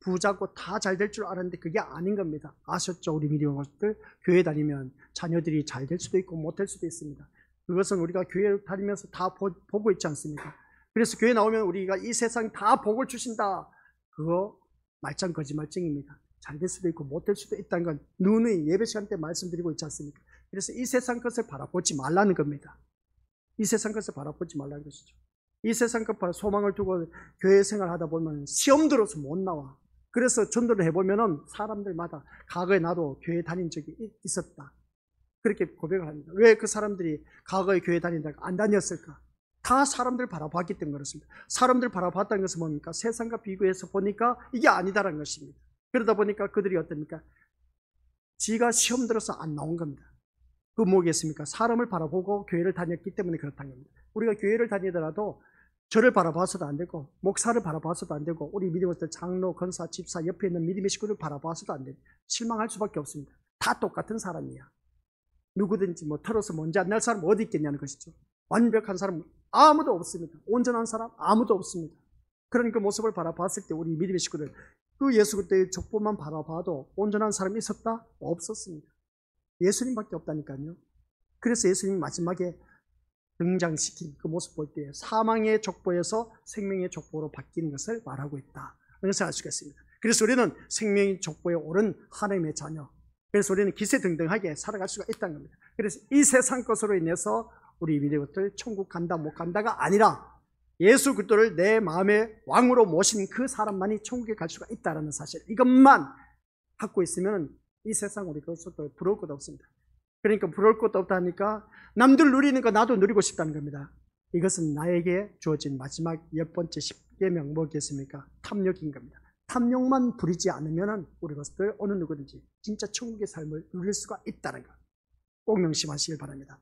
부자고 다 잘 될 줄 알았는데 그게 아닌 겁니다. 아셨죠? 우리 믿음의 식구들 교회 다니면 자녀들이 잘 될 수도 있고 못 될 수도 있습니다. 그것은 우리가 교회를 다니면서 다 보고 있지 않습니까? 그래서 교회 나오면 우리가 이 세상 다 복을 주신다. 그거 말짱 거짓말쟁입니다. 잘 될 수도 있고 못 될 수도 있다는 건 누누이 예배 시간 때 말씀드리고 있지 않습니까? 그래서 이 세상 것을 바라보지 말라는 겁니다. 이 세상 것을 바라보지 말라는 것이죠. 이 세상 것 소망을 두고 교회 생활하다 보면 시험 들어서 못 나와. 그래서 전도를 해보면은 사람들마다 과거에 나도 교회 다닌 적이 있었다. 그렇게 고백을 합니다. 왜 그 사람들이 과거에 교회 다닌다가 안 다녔을까? 다 사람들 바라봤기 때문에 그렇습니다. 사람들 바라봤다는 것은 뭡니까? 세상과 비교해서 보니까 이게 아니다라는 것입니다. 그러다 보니까 그들이 어떻습니까? 지가 시험 들어서 안 나온 겁니다. 그 뭐겠습니까? 사람을 바라보고 교회를 다녔기 때문에 그렇다는 겁니다. 우리가 교회를 다니더라도 저를 바라봐서도 안 되고 목사를 바라봐서도 안 되고 우리 믿음의 장로, 권사, 집사 옆에 있는 믿음의 식구를 바라봐서도 안 됩니다. 실망할 수밖에 없습니다. 다 똑같은 사람이야. 누구든지 뭐 털어서 먼지 안 날 사람 어디 있겠냐는 것이죠. 완벽한 사람 아무도 없습니다. 온전한 사람 아무도 없습니다. 그런 그 모습을 바라봤을 때 우리 믿음의 식구들, 그 예수 그리스도의 족보만 바라봐도 온전한 사람이 있었다? 없었습니다. 예수님밖에 없다니까요. 그래서 예수님이 마지막에 등장시킨 그 모습 볼 때 사망의 족보에서 생명의 족보로 바뀌는 것을 말하고 있다. 그것을 알 수가 있습니다. 그래서 우리는 생명의 족보에 오른 하나님의 자녀, 그래서 우리는 기세등등하게 살아갈 수가 있다는 겁니다. 그래서 이 세상 것으로 인해서 우리 믿음의 것들 천국 간다 못 간다가 아니라 예수 그리스도를 내 마음의 왕으로 모신 그 사람만이 천국에 갈 수가 있다는 사실, 이것만 갖고 있으면 이 세상 우리 그것도 부러울 것도 없습니다. 그러니까 부러울 것도 없다니까 남들 누리는 거 나도 누리고 싶다는 겁니다. 이것은 나에게 주어진 마지막 10번째 십계명 뭐겠습니까? 탐욕인 겁니다. 탐욕만 부리지 않으면 우리 것들 어느 누구든지 진짜 천국의 삶을 누릴 수가 있다는 것 꼭 명심하시길 바랍니다.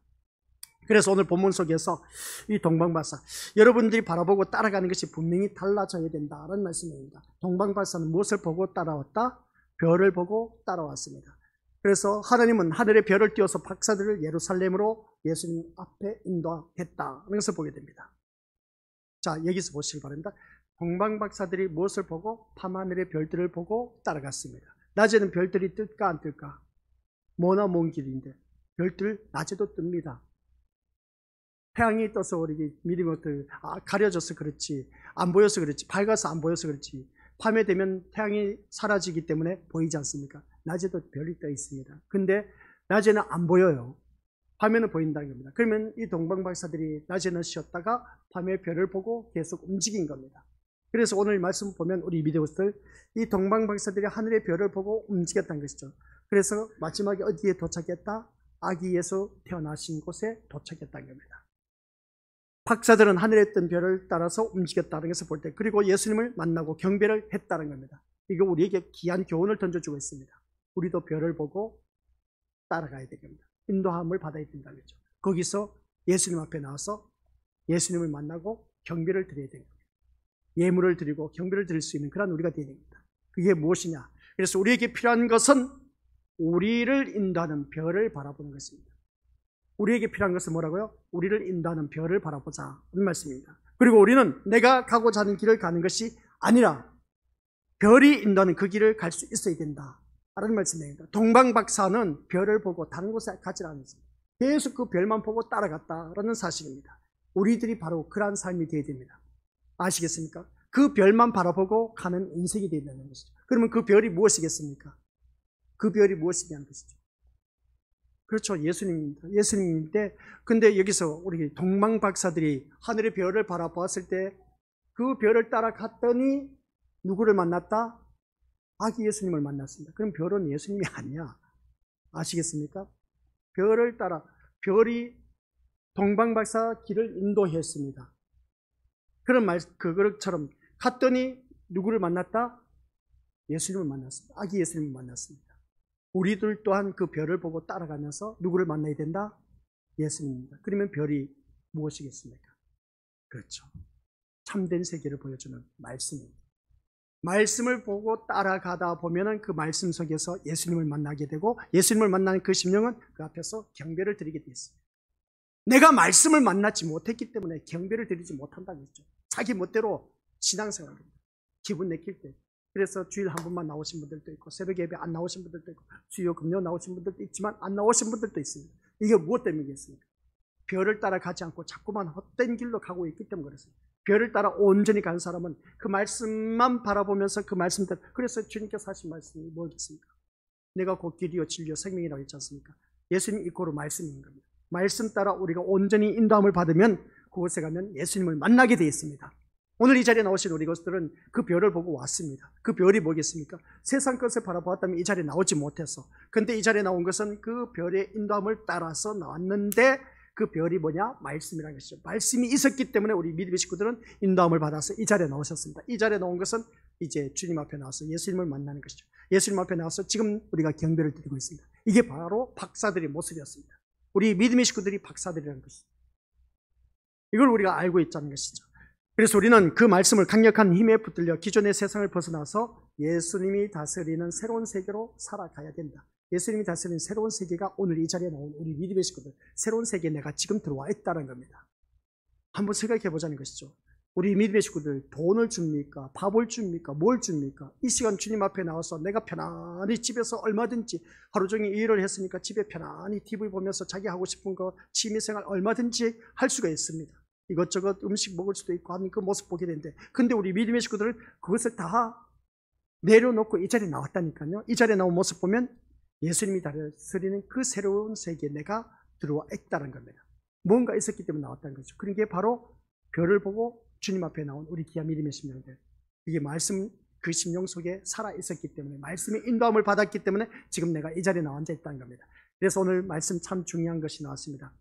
그래서 오늘 본문 속에서 이 동방박사, 여러분들이 바라보고 따라가는 것이 분명히 달라져야 된다는 말씀입니다. 동방박사는 무엇을 보고 따라왔다? 별을 보고 따라왔습니다. 그래서 하나님은 하늘의 별을 띄워서 박사들을 예루살렘으로 예수님 앞에 인도했다는 것을 보게 됩니다. 자, 여기서 보시기 바랍니다. 동방박사들이 무엇을 보고? 밤하늘의 별들을 보고 따라갔습니다. 낮에는 별들이 뜰까 안 뜰까? 머나 먼 길인데 별들 낮에도 뜹니다. 태양이 떠서 우리 믿음의 것들 가려져서 그렇지, 안 보여서 그렇지, 밝아서 안 보여서 그렇지, 밤에 되면 태양이 사라지기 때문에 보이지 않습니까? 낮에도 별이 떠 있습니다. 근데 낮에는 안 보여요. 밤에는 보인다는 겁니다. 그러면 이 동방박사들이 낮에는 쉬었다가 밤에 별을 보고 계속 움직인 겁니다. 그래서 오늘 말씀 보면 우리 믿음의 것들, 이 동방박사들이 하늘의 별을 보고 움직였다는 것이죠. 그래서 마지막에 어디에 도착했다? 아기 예수 태어나신 곳에 도착했다는 겁니다. 박사들은 하늘에 뜬 별을 따라서 움직였다는 것을 볼 때, 그리고 예수님을 만나고 경배를 했다는 겁니다. 이거 우리에게 귀한 교훈을 던져주고 있습니다. 우리도 별을 보고 따라가야 됩니다. 인도함을 받아야 된다는 거죠. 거기서 예수님 앞에 나와서 예수님을 만나고 경배를 드려야 됩니다. 예물을 드리고 경배를 드릴 수 있는 그런 우리가 되어야 됩니다. 그게 무엇이냐? 그래서 우리에게 필요한 것은 우리를 인도하는 별을 바라보는 것입니다. 우리에게 필요한 것은 뭐라고요? 우리를 인도하는 별을 바라보자 하는 말씀입니다. 그리고 우리는 내가 가고자 하는 길을 가는 것이 아니라 별이 인도하는 그 길을 갈 수 있어야 된다 라는 말씀입니다. 동방박사는 별을 보고 다른 곳에 가지 않았습니다. 계속 그 별만 보고 따라갔다라는 사실입니다. 우리들이 바로 그러한 삶이 되어야 됩니다. 아시겠습니까? 그 별만 바라보고 가는 인생이 되어야 되는 것이죠. 그러면 그 별이 무엇이겠습니까? 그 별이 무엇이냐는 것이죠. 그렇죠. 예수님입니다. 예수님인데, 근데 여기서 우리 동방박사들이 하늘의 별을 바라보았을 때 그 별을 따라갔더니 누구를 만났다? 아기 예수님을 만났습니다. 그럼 별은 예수님이 아니야. 아시겠습니까? 별을 따라, 별이 동방박사 길을 인도했습니다. 그것처럼 갔더니 누구를 만났다? 예수님을 만났습니다. 아기 예수님을 만났습니다. 우리들 또한 그 별을 보고 따라가면서 누구를 만나야 된다? 예수님입니다. 그러면 별이 무엇이겠습니까? 그렇죠. 참된 세계를 보여주는 말씀입니다. 말씀을 보고 따라가다 보면은 그 말씀 속에서 예수님을 만나게 되고, 예수님을 만나는 그 심령은 그 앞에서 경배를 드리게 되어 있습니다. 내가 말씀을 만나지 못했기 때문에 경배를 드리지 못한다는 거죠. 자기 멋대로 신앙생활입니다. 기분 내킬 때. 그래서 주일 한 번만 나오신 분들도 있고, 새벽 예배 안 나오신 분들도 있고, 수요 금요 나오신 분들도 있지만 안 나오신 분들도 있습니다. 이게 무엇 때문이겠습니까? 별을 따라가지 않고 자꾸만 헛된 길로 가고 있기 때문에 그렇습니다. 별을 따라 온전히 간 사람은 그 말씀만 바라보면서 그 말씀대로, 그래서 주님께서 하신 말씀이 뭐겠습니까? 내가 곧 길이요 진리요 생명이라고 했지 않습니까? 예수님 이코로 말씀인 겁니다. 말씀 따라 우리가 온전히 인도함을 받으면 그곳에 가면 예수님을 만나게 되어 있습니다. 오늘 이 자리에 나오신 우리 것들은 그 별을 보고 왔습니다. 그 별이 뭐겠습니까? 세상 것을 바라보았다면 이 자리에 나오지 못했어. 근데 이 자리에 나온 것은 그 별의 인도함을 따라서 나왔는데, 그 별이 뭐냐? 말씀이라는 것이죠. 말씀이 있었기 때문에 우리 믿음의 식구들은 인도함을 받아서 이 자리에 나오셨습니다. 이 자리에 나온 것은 이제 주님 앞에 나와서 예수님을 만나는 것이죠. 예수님 앞에 나와서 지금 우리가 경배를 드리고 있습니다. 이게 바로 박사들의 모습이었습니다. 우리 믿음의 식구들이 박사들이라는 것이죠. 이걸 우리가 알고 있다는 것이죠. 그래서 우리는 그 말씀을 강력한 힘에 붙들려 기존의 세상을 벗어나서 예수님이 다스리는 새로운 세계로 살아가야 된다. 예수님이 다스리는 새로운 세계가 오늘 이 자리에 나온 우리 믿음의 식구들, 새로운 세계에 내가 지금 들어와 있다는 겁니다. 한번 생각해 보자는 것이죠. 우리 믿음의 식구들 돈을 줍니까? 밥을 줍니까? 뭘 줍니까? 이 시간 주님 앞에 나와서 내가 편안히 집에서 얼마든지 하루 종일 일을 했으니까 집에 편안히 TV 보면서 자기 하고 싶은 거 취미생활 얼마든지 할 수가 있습니다. 이것저것 음식 먹을 수도 있고 하는 그 모습 보게 되는데, 근데 우리 믿음의 식구들은 그것을 다 내려놓고 이 자리에 나왔다니까요. 이 자리에 나온 모습 보면 예수님이 다스리는 그 새로운 세계에 내가 들어와 있다는 겁니다. 뭔가 있었기 때문에 나왔다는 거죠. 그런 게 바로 별을 보고 주님 앞에 나온 우리 귀한 믿음의 심령들, 이게 말씀 그 심령 속에 살아 있었기 때문에, 말씀의 인도함을 받았기 때문에 지금 내가 이 자리에 나와 앉아 있다는 겁니다. 그래서 오늘 말씀 참 중요한 것이 나왔습니다.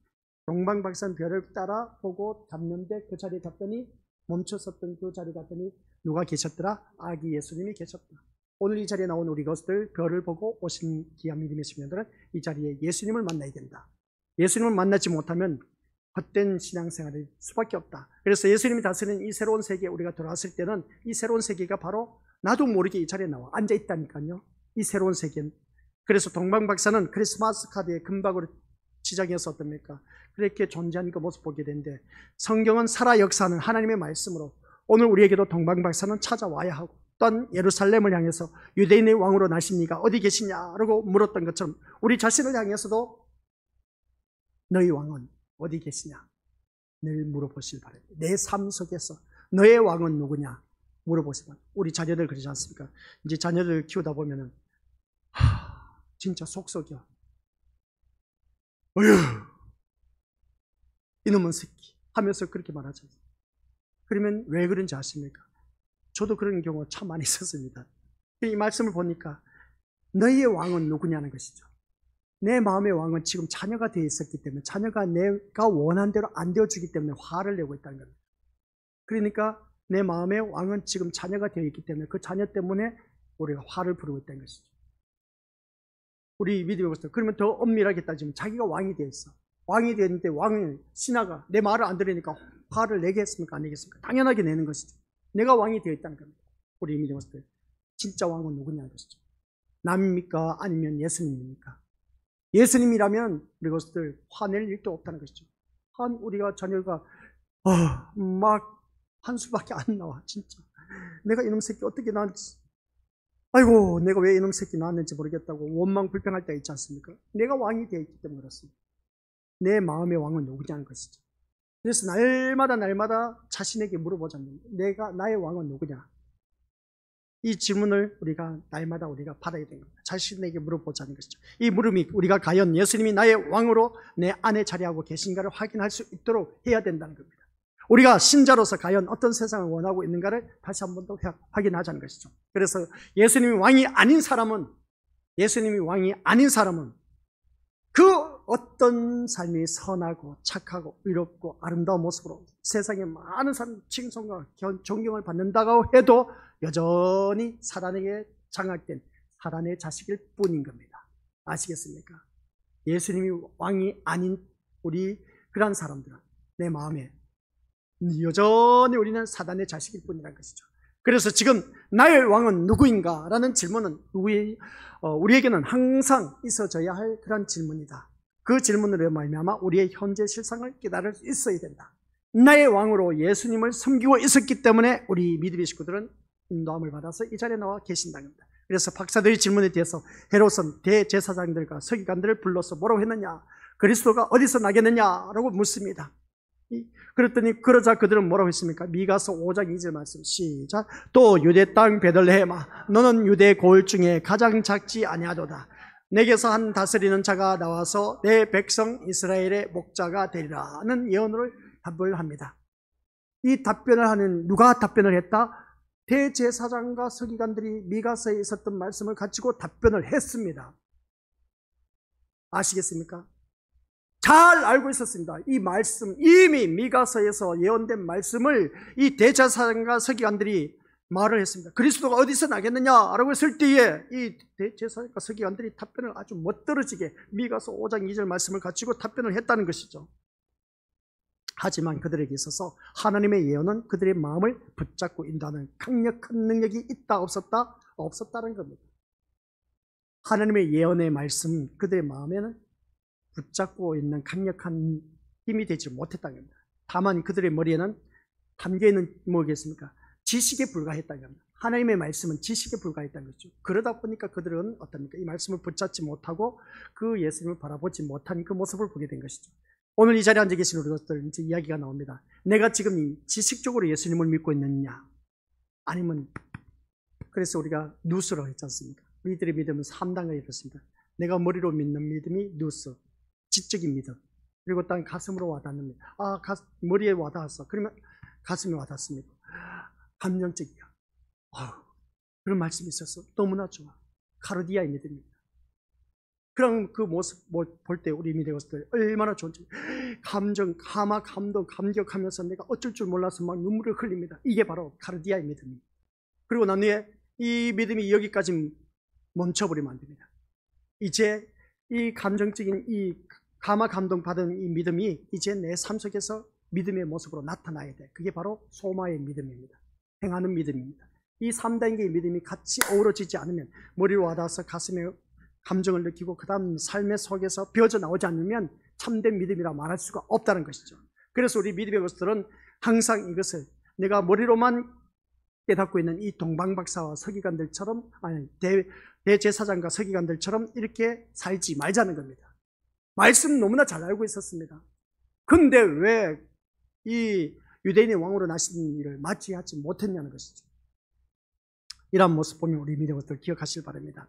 동방박산 별을 따라 보고 잡는데 그 자리에 갔더니 멈춰섰던 그 자리에 갔더니 누가 계셨더라? 아기 예수님이 계셨다. 오늘 이 자리에 나온 우리 것들, 별을 보고 오신 귀한 믿음의 심령들은 이 자리에 예수님을 만나야 된다. 예수님을 만나지 못하면 헛된 신앙생활일 수밖에 없다. 그래서 예수님이 다스리는 이 새로운 세계에 우리가 들어왔을 때는 이 새로운 세계가 바로 나도 모르게 이 자리에 나와 앉아 있다니까요. 이 새로운 세계는. 그래서 동방박사는 크리스마스 카드에 금박으로 지정해서 어떻습니까? 그렇게 존재하는 그 모습 보게 되는데, 성경은 살아 역사하는 하나님의 말씀으로 오늘 우리에게도 동방박사는 찾아와야 하고, 또한 예루살렘을 향해서 유대인의 왕으로 나십니까? 어디 계시냐라고 물었던 것처럼 우리 자신을 향해서도 너희 왕은 어디 계시냐? 늘 물어보시길 바랍니다. 내 삶 속에서 너의 왕은 누구냐? 물어보시면, 우리 자녀들 그러지 않습니까? 이제 자녀들 키우다 보면은 진짜 속 썩여. 어휴, 이놈은 새끼 하면서 그렇게 말하죠. 그러면 왜 그런지 아십니까? 저도 그런 경우가 참 많이 있었습니다. 이 말씀을 보니까 너희의 왕은 누구냐는 것이죠. 내 마음의 왕은 지금 자녀가 되어 있었기 때문에, 자녀가 내가 원한 대로 안 되어주기 때문에 화를 내고 있다는 겁니다. 그러니까 내 마음의 왕은 지금 자녀가 되어 있기 때문에 그 자녀 때문에 우리가 화를 부르고 있다는 것이죠. 우리 믿음의 것들, 그러면 더 엄밀하게 따지면 자기가 왕이 되어 있어. 왕이 되었는데 왕을, 신하가 내 말을 안 들으니까 화를 내겠습니까? 안 내겠습니까? 당연하게 내는 것이죠. 내가 왕이 되어 있다는 겁니다. 우리 믿음의 것들, 진짜 왕은 누구냐는 것이죠. 남입니까? 아니면 예수님입니까? 예수님이라면 우리 것들 화낼 일도 없다는 것이죠. 우리가 자녀가 막 한수밖에 안 나와. 진짜 내가 이놈 새끼 어떻게 낳았지? 아이고, 내가 왜 이놈 새끼 낳았는지 모르겠다고 원망 불평할 때가 있지 않습니까? 내가 왕이 되어 있기 때문에 그렇습니다. 내 마음의 왕은 누구냐는 것이죠. 그래서 날마다 자신에게 물어보자면, 나의 왕은 누구냐? 이 질문을 우리가 날마다 우리가 받아야 되는 겁니다. 자신에게 물어보자는 것이죠. 이 물음이 우리가 과연 예수님이 나의 왕으로 내 안에 자리하고 계신가를 확인할 수 있도록 해야 된다는 겁니다. 우리가 신자로서 과연 어떤 세상을 원하고 있는가를 다시 한 번 더 확인하자는 것이죠. 그래서 예수님이 왕이 아닌 사람은 그 어떤 삶이 선하고 착하고 의롭고 아름다운 모습으로 세상에 많은 사람 칭송과 존경을 받는다고 해도 여전히 사단에게 장악된 사단의 자식일 뿐인 겁니다. 아시겠습니까? 예수님이 왕이 아닌 우리 그런 사람들은 내 마음에 여전히 우리는 사단의 자식일 뿐이라는 것이죠. 그래서 지금 나의 왕은 누구인가? 라는 질문은 우리에게는 항상 있어져야 할 그런 질문이다. 그 질문으로 말미암아 우리의 현재 실상을 깨달을 수 있어야 된다. 나의 왕으로 예수님을 섬기고 있었기 때문에 우리 믿음의 식구들은 인도함을 받아서 이 자리에 나와 계신다는 겁니다. 그래서 박사들의 질문에 대해서 헤롯은 대제사장들과 서기관들을 불러서 뭐라고 했느냐? 그리스도가 어디서 나겠느냐라고 묻습니다. 그랬더니 그러자 그들은 뭐라고 했습니까? 미가서 5장 2절 말씀 시작. 또 유대 땅 베들레헴아, 너는 유대 고을 중에 가장 작지 아니하도다. 내게서 한 다스리는 자가 나와서 내 백성 이스라엘의 목자가 되리라는 예언을 답을 합니다. 이 답변을 하는, 누가 답변을 했다? 대제사장과 서기관들이 미가서에 있었던 말씀을 가지고 답변을 했습니다. 아시겠습니까? 잘 알고 있었습니다. 이 말씀, 이미 미가서에서 예언된 말씀을 이 대제사장과 서기관들이 말을 했습니다. 그리스도가 어디서 나겠느냐라고 했을 때에 이 대제사장과 서기관들이 답변을 아주 멋들어지게 미가서 5장 2절 말씀을 가지고 답변을 했다는 것이죠. 하지만 그들에게 있어서 하나님의 예언은 그들의 마음을 붙잡고 인도하는 강력한 능력이 있다 없었다? 없었다는 겁니다. 하나님의 예언의 말씀, 그들의 마음에는 붙잡고 있는 강력한 힘이 되지 못했다는 겁니다. 다만 그들의 머리에는 담겨있는 뭐겠습니까? 지식에 불과했다는 겁니다. 하나님의 말씀은 지식에 불과했다는 거죠. 그러다 보니까 그들은 어떻습니까? 이 말씀을 붙잡지 못하고 그 예수님을 바라보지 못한 그 모습을 보게 된 것이죠. 오늘 이 자리에 앉아 계신 우리 것들 이제 이야기가 나옵니다. 내가 지금 지식적으로 예수님을 믿고 있느냐, 아니면 그래서 우리가 누스로 했지 않습니까? 우리들의 믿음은 3단계가 이렇습니다. 내가 머리로 믿는 믿음이 누스, 지적인 믿음. 그리고 또 가슴으로 와닿는 믿음. 머리에 와닿았어. 그러면 가슴에 와닿습니다. 감정적이야. 그런 말씀이 있었어. 너무나 좋아. 카르디아의 믿음입니다. 그럼 그 모습 볼 때 우리 믿음의 것들 얼마나 좋은지, 감정, 감동, 감격하면서 내가 어쩔 줄 몰라서 막 눈물을 흘립니다. 이게 바로 카르디아의 믿음입니다. 그리고 난 후에 이 믿음이 여기까지 멈춰버리면 안 됩니다. 이제 이 감정적인 이 감동 받은 이 믿음이 이제 내 삶 속에서 믿음의 모습으로 나타나야 돼. 그게 바로 소마의 믿음입니다. 행하는 믿음입니다. 이 3단계의 믿음이 같이 어우러지지 않으면, 머리로 와닿아서 가슴에 감정을 느끼고 그 다음 삶의 속에서 비어져 나오지 않으면 참된 믿음이라 말할 수가 없다는 것이죠. 그래서 우리 믿음의 것들은 항상 이것을 내가 머리로만 깨닫고 있는 이 동방박사와 서기관들처럼, 아니 대제사장과 서기관들처럼 이렇게 살지 말자는 겁니다. 말씀 너무나 잘 알고 있었습니다. 근데 왜 이 유대인의 왕으로 나신 일을 맞이하지 못했냐는 것이죠. 이런 모습 보면 우리 믿음의 것들 기억하시길 바랍니다.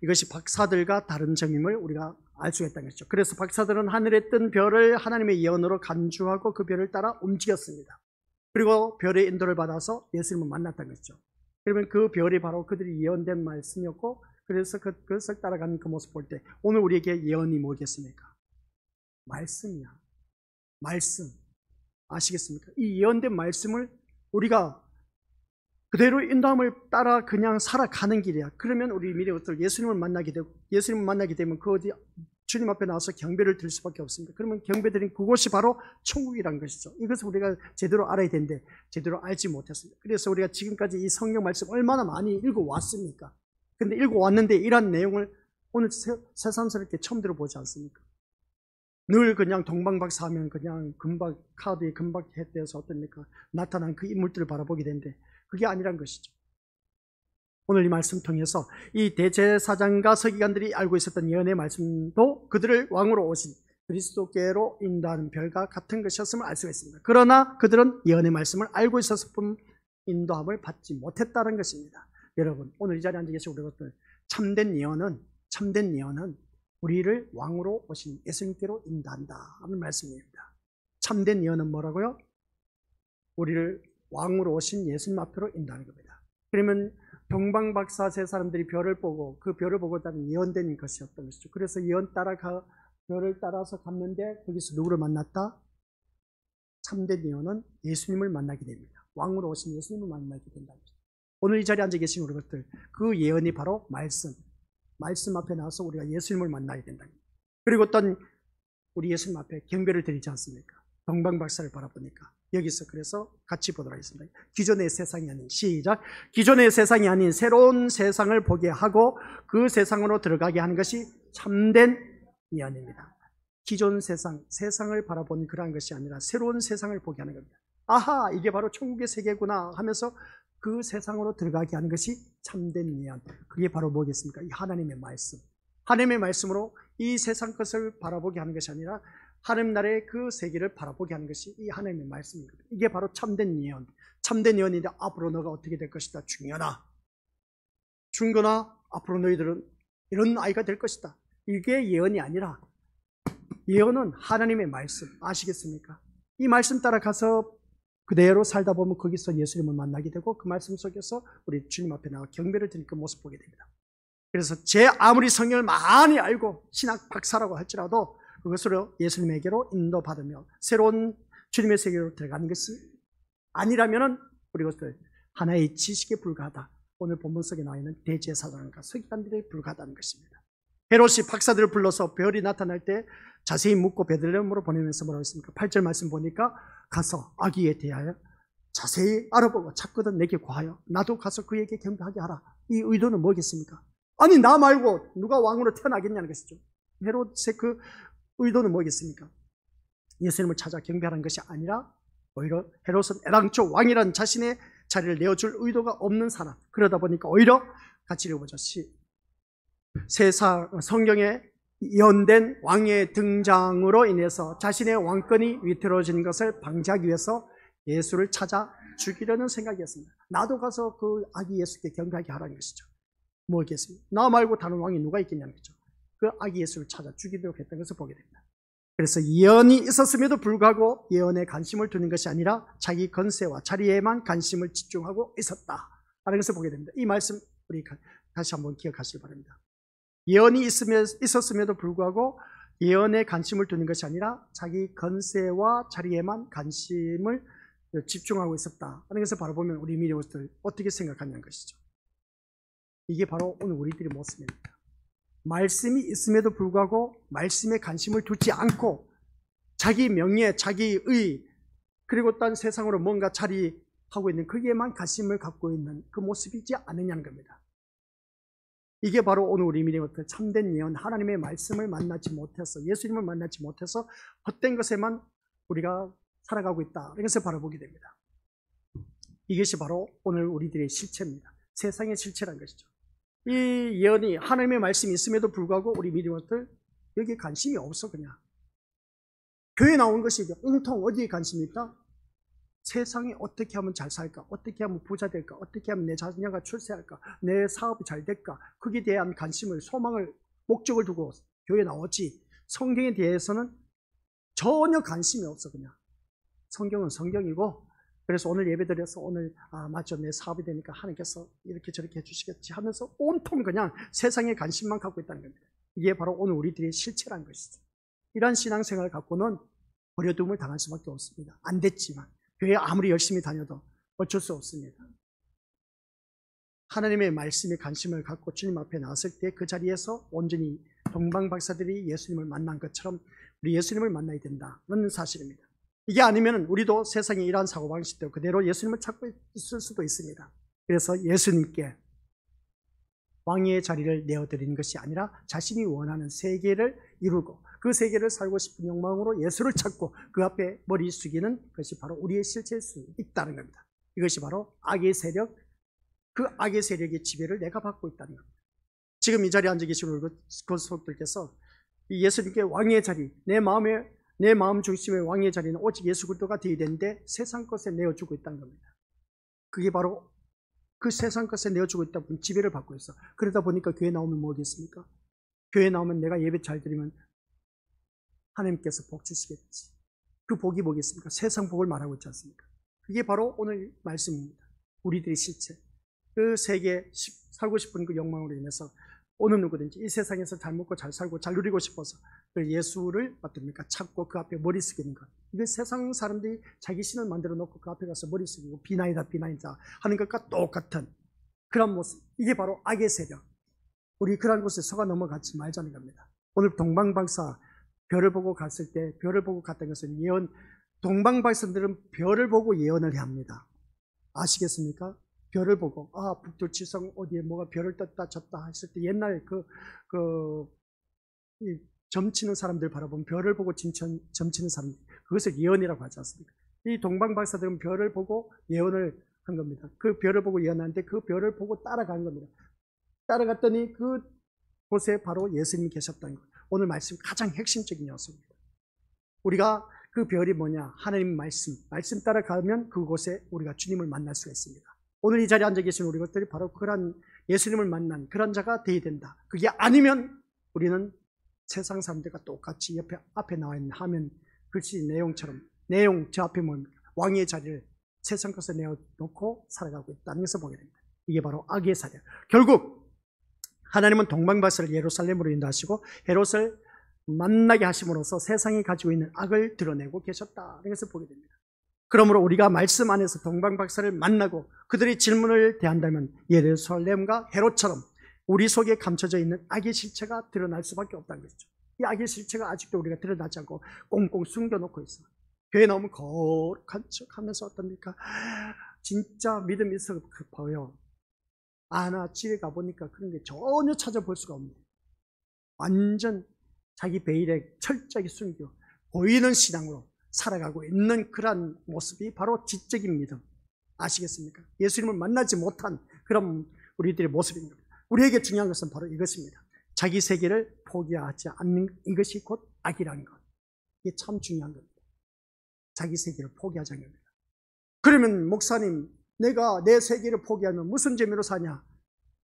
이것이 박사들과 다른 점임을 우리가 알 수 있다는 것이죠. 그래서 박사들은 하늘에 뜬 별을 하나님의 예언으로 간주하고 그 별을 따라 움직였습니다. 그리고 별의 인도를 받아서 예수님을 만났다는 것이죠. 그러면 그 별이 바로 그들이 예언된 말씀이었고, 그래서 그것을 따라가는 그 모습 볼 때 오늘 우리에게 예언이 뭐겠습니까? 말씀이야. 말씀. 아시겠습니까? 이 예언된 말씀을 우리가 그대로 인도함을 따라 그냥 살아가는 길이야. 그러면 우리 미래의 것들 예수님을 만나게 되고, 예수님을 만나게 되면 그 어디 주님 앞에 나와서 경배를 드릴 수밖에 없습니다. 그러면 경배드린 그곳이 바로 천국이라는 것이죠. 이것을 우리가 제대로 알아야 되는데 제대로 알지 못했습니다. 그래서 우리가 지금까지 이 성경 말씀 얼마나 많이 읽어왔습니까? 근데 읽어왔는데 이런 내용을 오늘 새삼스럽게 처음 들어보지 않습니까? 늘 그냥 동방박사 하면 그냥 금박 카드에 금박 해대어서 어떻습니까? 나타난 그 인물들을 바라보게 되는데 그게 아니란 것이죠. 오늘 이 말씀 통해서 이 대제사장과 서기관들이 알고 있었던 예언의 말씀도 그들을 왕으로 오신 그리스도께로 인도하는 별과 같은 것이었음을 알 수가 있습니다. 그러나 그들은 예언의 말씀을 알고 있었을 뿐 인도함을 받지 못했다는 것입니다. 여러분, 오늘 이 자리에 앉아 계신 우리 것들, 참된 예언은 우리를 왕으로 오신 예수님께로 인도한다 하는 말씀입니다. 참된 예언은 뭐라고요? 우리를 왕으로 오신 예수님 앞으로 인도하는 겁니다. 그러면 동방박사 세 사람들이 별을 보고 그 별을 보고 따른 예언된 것이었던 것이죠. 그래서 별을 따라서 갔는데 거기서 누구를 만났다? 참된 예언은 예수님을 만나게 됩니다. 왕으로 오신 예수님을 만나게 된다. 오늘 이 자리에 앉아 계신 우리 것들, 그 예언이 바로 말씀 앞에 나와서 우리가 예수님을 만나게 된다. 그리고 또 우리 예수님 앞에 경배를 드리지 않습니까? 동방박사를 바라보니까 여기서 그래서 같이 보도록 하겠습니다. 기존의 세상이 아닌, 시작, 기존의 세상이 아닌 새로운 세상을 보게 하고 그 세상으로 들어가게 하는 것이 참된 예언입니다. 기존 세상을 바라보는 그러한 것이 아니라 새로운 세상을 보게 하는 겁니다. 아하, 이게 바로 천국의 세계구나 하면서 그 세상으로 들어가게 하는 것이 참된 예언. 그게 바로 뭐겠습니까? 이 하나님의 말씀. 하나님의 말씀으로 이 세상 것을 바라보게 하는 것이 아니라 하나님 나라의 그 세계를 바라보게 하는 것이 이 하나님의 말씀입니다. 이게 바로 참된 예언. 참된 예언인데 앞으로 너가 어떻게 될 것이다. 중거나 앞으로 너희들은 이런 아이가 될 것이다. 이게 예언이 아니라 예언은 하나님의 말씀. 아시겠습니까? 이 말씀 따라가서 그대로 살다 보면 거기서 예수님을 만나게 되고 그 말씀 속에서 우리 주님 앞에 나와 경배를 드리는 그 모습 보게 됩니다. 그래서 아무리 성경을 많이 알고 신학 박사라고 할지라도 그것으로 예수님에게로 인도받으며 새로운 주님의 세계로 들어가는 것이 아니라면 우리 것들 하나의 지식에 불과하다. 오늘 본문 속에 나와 있는 대제사장과 서기관들에 불과하다는 것입니다. 헤롯이 박사들을 불러서 별이 나타날 때 자세히 묻고 베들레헴으로 보내면서 뭐라고 했습니까? 8절 말씀 보니까 가서 아기에 대하여 자세히 알아보고 찾거든 내게 구하여 나도 가서 그에게 경배하게 하라. 이 의도는 뭐겠습니까? 아니 나 말고 누가 왕으로 태어나겠냐는 것이죠. 헤롯의 그 의도는 뭐겠습니까? 예수님을 찾아 경배하는 것이 아니라 오히려 헤롯은 애당초 왕이란 자신의 자리를 내어줄 의도가 없는 사람, 그러다 보니까 오히려 가치를 보듯이 성경에 예언된 왕의 등장으로 인해서 자신의 왕권이 위태로워지는 것을 방지하기 위해서 예수를 찾아 죽이려는 생각이었습니다. 나도 가서 그 아기 예수께 경배하게 하라는 것이죠. 뭐겠습니까? 나 말고 다른 왕이 누가 있겠냐는 거죠. 그 아기 예수를 찾아 죽이도록 했던 것을 보게 됩니다. 그래서 예언이 있었음에도 불구하고 예언에 관심을 두는 것이 아니라 자기 권세와 자리에만 관심을 집중하고 있었다라는 것을 보게 됩니다. 이 말씀 우리 다시 한번 기억하시기 바랍니다. 예언이 있었음에도 불구하고 예언에 관심을 두는 것이 아니라 자기 권세와 자리에만 관심을 집중하고 있었다라는 것을 바로 보면 우리 미래모습을 어떻게 생각하냐는 것이죠. 이게 바로 오늘 우리들의 모습입니다. 말씀이 있음에도 불구하고 말씀에 관심을 두지 않고 자기 명예, 자기 의, 그리고 딴 세상으로 뭔가 자리하고 있는 거기에만 관심을 갖고 있는 그 모습이지 않느냐는 겁니다. 이게 바로 오늘 우리 미래모습 참된 예언, 하나님의 말씀을 만나지 못해서, 예수님을 만나지 못해서 헛된 것에만 우리가 살아가고 있다, 이것을 바라보게 됩니다. 이것이 바로 오늘 우리들의 실체입니다. 세상의 실체란 것이죠. 이 예언이 하나님의 말씀이 있음에도 불구하고 우리 믿음들 여기에 관심이 없어. 그냥 교회 나온 것이 온통 어디에 관심이 있다? 세상에 어떻게 하면 잘 살까? 어떻게 하면 부자 될까? 어떻게 하면 내 자녀가 출세할까? 내 사업이 잘 될까? 거기에 대한 관심을, 소망을, 목적을 두고 교회에 나오지 성경에 대해서는 전혀 관심이 없어. 그냥 성경은 성경이고, 그래서 오늘 예배드려서 오늘 맞죠, 내 사업이 되니까 하나님께서 이렇게 저렇게 해주시겠지 하면서 온통 그냥 세상에 관심만 갖고 있다는 겁니다. 이게 바로 오늘 우리들의 실체라는 것이죠. 이러한 신앙생활을 갖고는 버려둠을 당할 수밖에 없습니다. 안 됐지만 교회 아무리 열심히 다녀도 어쩔 수 없습니다. 하나님의 말씀에 관심을 갖고 주님 앞에 나왔을 때 그 자리에서 온전히 동방박사들이 예수님을 만난 것처럼 우리 예수님을 만나야 된다는 사실입니다. 이게 아니면 우리도 세상에 이러한 사고방식대로 그대로 예수님을 찾고 있을 수도 있습니다. 그래서 예수님께 왕의 자리를 내어드리는 것이 아니라 자신이 원하는 세계를 이루고 그 세계를 살고 싶은 욕망으로 예수를 찾고 그 앞에 머리 숙이는 것이 바로 우리의 실체일 수 있다는 겁니다. 이것이 바로 악의 세력, 그 악의 세력의 지배를 내가 받고 있다는 겁니다. 지금 이 자리에 앉아 계신 우리 권속들께서 예수님께 왕의 자리, 내 마음 중심의 왕의 자리는 오직 예수 그리스도가 되어야 되는데 세상 것에 내어주고 있다는 겁니다. 그게 바로 그 세상 것에 내어주고 있다 보면 지배를 받고 있어. 그러다 보니까 교회 나오면 뭐겠습니까? 교회 나오면 내가 예배 잘 드리면 하나님께서 복 주시겠지. 그 복이 뭐겠습니까? 세상 복을 말하고 있지 않습니까? 그게 바로 오늘 말씀입니다. 우리들의 실체. 그 세계 살고 싶은 그 욕망으로 인해서 어느 누구든지 이 세상에서 잘 먹고 잘 살고 잘 누리고 싶어서 그 예수를 어떻습니까? 찾고 그 앞에 머리 숙이는 것. 이게 세상 사람들이 자기 신을 만들어 놓고 그 앞에 가서 머리 숙이고 비나이다 하는 것과 똑같은 그런 모습. 이게 바로 악의 세력. 우리 그런 곳에 속아 넘어가지 말자는 겁니다. 오늘 동방박사 별을 보고 갔을 때 별을 보고 갔던 것은 예언, 동방박사들은 별을 보고 예언을 해야 합니다. 아시겠습니까? 별을 보고 북두칠성 어디에 뭐가 별을 떴다 졌다 했을 때 옛날 점치는 사람들 바라보면 별을 보고 점치는 사람들, 그것을 예언이라고 하지 않습니까? 이 동방박사들은 별을 보고 예언을 한 겁니다. 그 별을 보고 예언하는데 그 별을 보고 따라간 겁니다. 따라갔더니 그 곳에 바로 예수님이 계셨다는 것. 오늘 말씀 가장 핵심적인 요소입니다. 우리가 그 별이 뭐냐? 하나님 말씀 따라가면 그곳에 우리가 주님을 만날 수가 있습니다. 오늘 이 자리에 앉아 계신 우리 것들이 바로 그런 예수님을 만난 그런 자가 되어야 된다. 그게 아니면 우리는 세상 사람들과 똑같이 앞에 나와 있는 화면 글씨 내용처럼 저 앞에 뭡니까? 왕의 자리를 세상 것에 내어놓고 살아가고 있다는 것을 보게 됩니다. 이게 바로 악의 사례. 결국 하나님은 동방박사를 예루살렘으로 인도하시고 헤롯을 만나게 하심으로써 세상이 가지고 있는 악을 드러내고 계셨다는 것을 보게 됩니다. 그러므로 우리가 말씀 안에서 동방박사를 만나고 그들의 질문을 대한다면 예루살렘과 헤롯처럼 우리 속에 감춰져 있는 악의 실체가 드러날 수밖에 없다는 것이죠. 이 악의 실체가 아직도 우리가 드러나지 않고 꽁꽁 숨겨놓고 있어요. 교회 나오면 거룩한 척하면서 어떻습니까? 진짜 믿음이 있어 보여. 나 집에 가보니까 그런 게 전혀 찾아볼 수가 없는데 완전 자기 베일에 철저하게 숨겨 보이는 신앙으로 살아가고 있는 그러한 모습이 바로 지적인 믿음. 아시겠습니까? 예수님을 만나지 못한 그런 우리들의 모습인 겁니다. 우리에게 중요한 것은 바로 이것입니다. 자기 세계를 포기하지 않는 이것이 곧 악이라는 것. 이게 참 중요한 겁니다. 자기 세계를 포기하지 않는 겁니다. 그러면 목사님, 내가 내 세계를 포기하면 무슨 재미로 사냐?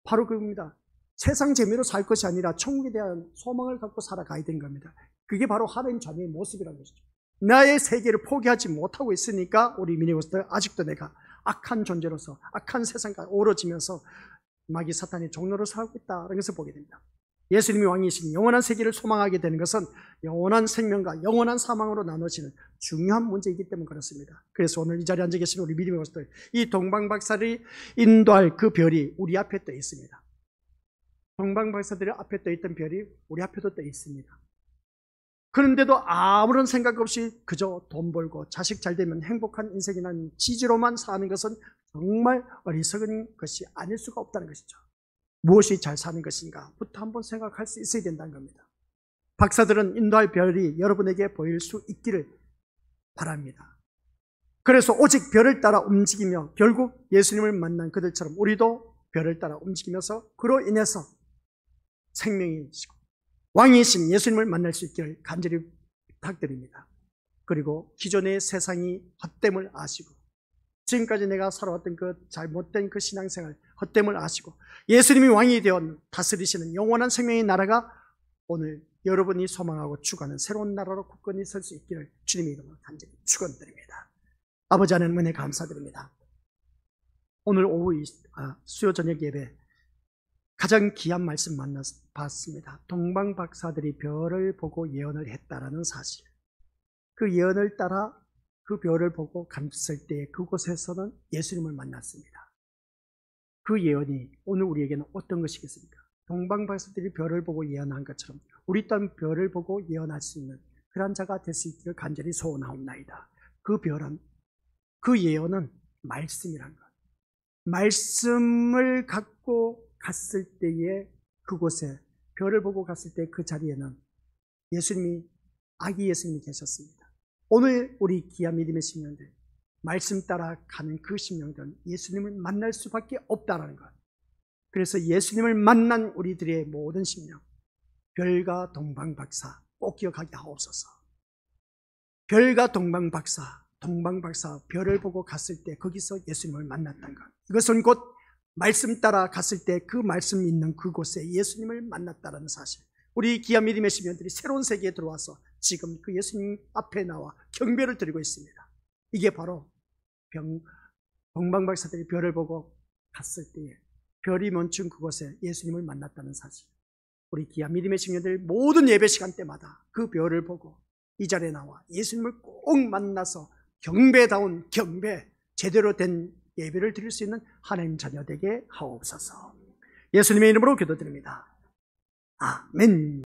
바로 그겁니다. 세상 재미로 살 것이 아니라 천국에 대한 소망을 갖고 살아가야 되는 겁니다. 그게 바로 하나님 자녀의 모습이라는 것이죠. 나의 세계를 포기하지 못하고 있으니까 우리 미니버스들 아직도 내가 악한 존재로서 악한 세상과 어우러지면서 마귀 사탄의 종로로 살고 있다는 것을 보게 됩니다. 예수님이 왕이신 영원한 세계를 소망하게 되는 것은 영원한 생명과 영원한 사망으로 나눠지는 중요한 문제이기 때문에 그렇습니다. 그래서 오늘 이 자리에 앉아 계신 우리 믿음의 모습들, 이 동방박사들이 인도할 그 별이 우리 앞에 떠 있습니다. 동방박사들의 앞에 떠 있던 별이 우리 앞에도 떠 있습니다. 그런데도 아무런 생각 없이 그저 돈 벌고 자식 잘 되면 행복한 인생이라는 취지로만 사는 것은 정말 어리석은 것이 아닐 수가 없다는 것이죠. 무엇이 잘 사는 것인가부터 한번 생각할 수 있어야 된다는 겁니다. 박사들은 인도할 별이 여러분에게 보일 수 있기를 바랍니다. 그래서 오직 별을 따라 움직이며 결국 예수님을 만난 그들처럼 우리도 별을 따라 움직이면서 그로 인해서 생명이시고 왕이신 예수님을 만날 수 있기를 간절히 부탁드립니다. 그리고 기존의 세상이 헛됨을 아시고 지금까지 내가 살아왔던 그 잘못된 그 신앙생활 헛됨을 아시고 예수님이 왕이 되어 다스리시는 영원한 생명의 나라가 오늘 여러분이 소망하고 추구하는 새로운 나라로 굳건히 설 수 있기를 주님의 이름으로 간절히 축원드립니다. 아버지 하나님 은혜 감사드립니다. 오늘 오후 수요 저녁 예배 가장 귀한 말씀 봤습니다. 동방박사들이 별을 보고 예언을 했다라는 사실. 그 예언을 따라 그 별을 보고 갔을 때 그곳에서는 예수님을 만났습니다. 그 예언이 오늘 우리에게는 어떤 것이겠습니까? 동방박사들이 별을 보고 예언한 것처럼 우리 또한 별을 보고 예언할 수 있는 그런 자가 될 수 있기를 간절히 소원하옵나이다. 그 별은, 그 예언은 말씀이란 것. 말씀을 갖고 갔을 때에 그곳에 별을 보고 갔을 때 그 자리에는 예수님이 아기 예수님이 계셨습니다. 오늘 우리 귀한 믿음의 심령들 말씀 따라 가는 그 심령들은 예수님을 만날 수밖에 없다는 것. 그래서 예수님을 만난 우리들의 모든 심령 별과 동방박사 꼭 기억하게 하옵소서. 별과 동방박사 별을 보고 갔을 때 거기서 예수님을 만났다는 것. 이것은 곧 말씀 따라 갔을 때 그 말씀이 있는 그곳에 예수님을 만났다는 사실. 우리 귀한 믿음의 시민들이 새로운 세계에 들어와서 지금 그 예수님 앞에 나와 경배를 드리고 있습니다. 이게 바로 동방박사들이 별을 보고 갔을 때에 별이 멈춘 그곳에 예수님을 만났다는 사실. 우리 귀한 믿음의 시민들 모든 예배 시간 때마다 그 별을 보고 이 자리에 나와 예수님을 꼭 만나서 경배다운 경배, 제대로 된 예배를 드릴 수 있는 하나님 자녀 되게 하옵소서. 예수님의 이름으로 기도드립니다. 아멘.